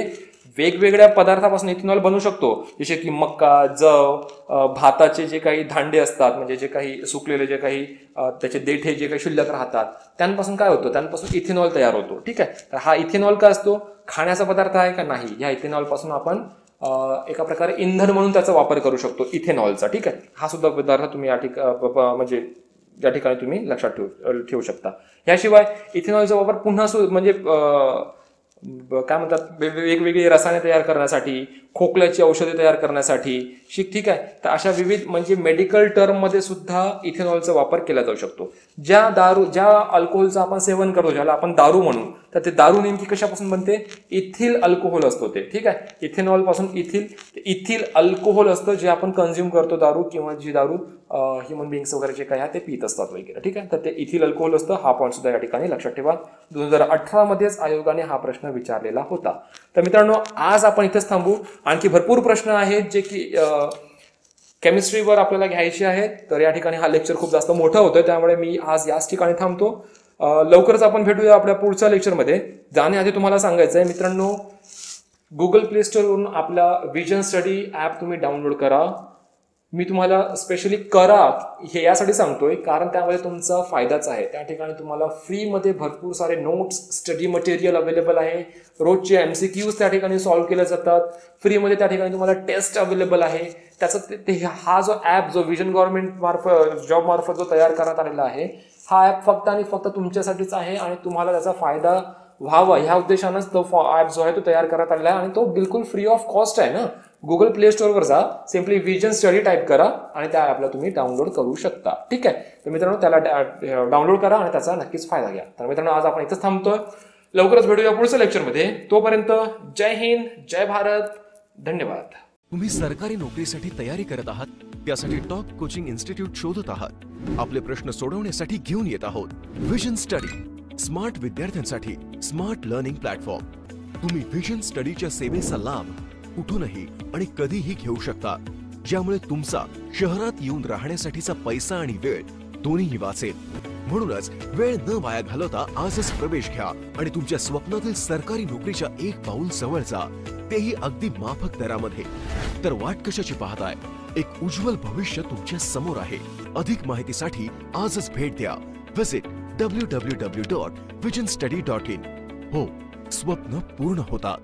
वेगवेगळ्या पदार्थापासून इथेनॉल बनू शकतो, जसे की मक्का, जव, भाताचे जे काही धांडे असतात, म्हणजे जे काही सुकलेले जे काही त्याचे देठे जे काही शिल्लक राहतात त्यांपासून काय होतं, त्यांपासून इथेनॉल तयार होतो. ठीक आहे. तर हा इथेनॉल काय असतो, खाण्याचा पदार्थ आहे का, नाही. या इथेनॉल पासून आपण एका प्रकारे इंधन म्हणून त्याचा वापर करू शकतो, इथेनॉलचा. ठीक आहे. हा सुद्धा पदार्थ तुम्ही म्हणजे या ठिकाणी तुम्ही लक्षात ठेवू शकता. याशिवाय इथेनॉलचा वापर पुन्हा म्हणजे काय म्हणतात, वेगवेगळी रसायने तयार करण्यासाठी, खोकल्याची औषधे तयार करण्यासाठी, ठीक आहे. तर अशा विविध म्हणजे मेडिकल टर्ममध्ये सुद्धा इथेनॉलचा वापर केला जाऊ शकतो. ज्या अल्कोहोलचं आपण सेवन करतो, ज्याला आपण दारू म्हणू, तर ते दारू नेमकी कशापासून बनते, इथिल अल्कोहोल असतो ते. ठीक आहे. इथेनॉल पासून इथिल अल्कोहोल असतं, जे आपण कन्झ्युम करतो दारू, किंवा जी दारू ह्युमन बिंग्स वगैरे जे काही आहे ते पित असतात वगैरे. ठीक आहे. तर ते इथिल अल्कोहोल असतं. हा पॉईंट सुद्धा या ठिकाणी लक्षात ठेवा. 2018 मध्येच आयोगाने हा प्रश्न विचारलेला होता. तर मित्रांनो, आज आपण इथेच थांबू. आणखी भरपूर प्रश्न आहेत जे की केमिस्ट्रीवर आपल्याला घ्यायचे आहेत. तर या ठिकाणी हा लेक्चर खूप जास्त मोठा होतोय, त्यामुळे मी आज याच ठिकाणी थांबतो. लवकरच आपण भेटूया आपल्या पुढच्या लेक्चरमध्ये. जाण्याआधी तुम्हाला सांगायचं आहे मित्रांनो, गुगल प्ले स्टोअरवरून आपला विजन स्टडी ॲप तुम्ही डाउनलोड करा. मी तुम्हाला स्पेशली करा हे यासाठी सांगतोय कारण त्यामध्ये तुमचा फायदाच आहे. त्या ठिकाणी तुम्हाला फ्रीमध्ये भरपूर सारे नोट्स, स्टडी मटेरियल अवेलेबल आहे. रोजचे MCQs त्या ठिकाणी सॉल्व्ह केले जातात. फ्रीमध्ये त्या ठिकाणी तुम्हाला टेस्ट अवेलेबल आहे. त्याचा हा जो ॲप जो विजन गव्हर्नमेंट मार्फत जॉब मार्फत जो तयार करण्यात आलेला आहे, हा ॲप फक्त आणि फक्त तुमच्यासाठीच आहे आणि तुम्हाला त्याचा फायदा व्हावा ह्या उद्देशानंच तो ॲप जो आहे तो तयार करण्यात आलेला आहे आणि तो बिलकुल फ्री ऑफ कॉस्ट आहे ना. गुगल प्ले स्टोअरवर जा, सिम्पली विजन स्टडी टाईप करा आणि त्या ॲपला तुम्ही डाउनलोड करू शकता. ठीक आहे. तर मित्रांनो, त्याला डाउनलोड करा आणि त्याचा नक्कीच फायदा घ्या. तर मित्रांनो, आज आपण इथंच थांबतोय. लवकरच भेटूया पुढच्या लेक्चरमध्ये. तोपर्यंत जय हिंद, जय भारत, धन्यवाद. तुम्ही सरकारी नोकरीसाठी तयारी करत आहात, त्यासाठी टॉप कोचिंग इन्स्टिट्यूट शोधत आहात, आपले प्रश्न सोडवण्यासाठी घेऊन येत आहोत विजन स्टडी. स्मार्ट विद्यार्थ्यांसाठी स्मार्ट लर्निंग प्लॅटफॉर्म. तुम्ही विजन स्टडीच्या सेवेचा लाभ कुठूनही आणि कधीही घेऊ शकता, ज्यामुळे तुमचा शहरात येऊन राहण्यासाठीचा पैसा आणि वेळ दोन्हीही वाचेल. म्हणूनच वेळ न वाया घालवता आजच प्रवेश घ्या आणि तुमच्या स्वप्नातील सरकारी नोकरीच्या एक पाऊल जवळ जा, तेही अगदी माफक दरामध्ये. तर वाट कशाची पाहताय, एक उज्ज्वल भविष्य तुमच्या समोर आहे. अधिक माहितीसाठी आजच भेट द्या. Visit www.visionstudy.in. हो, स्वप्न पूर्ण होतात.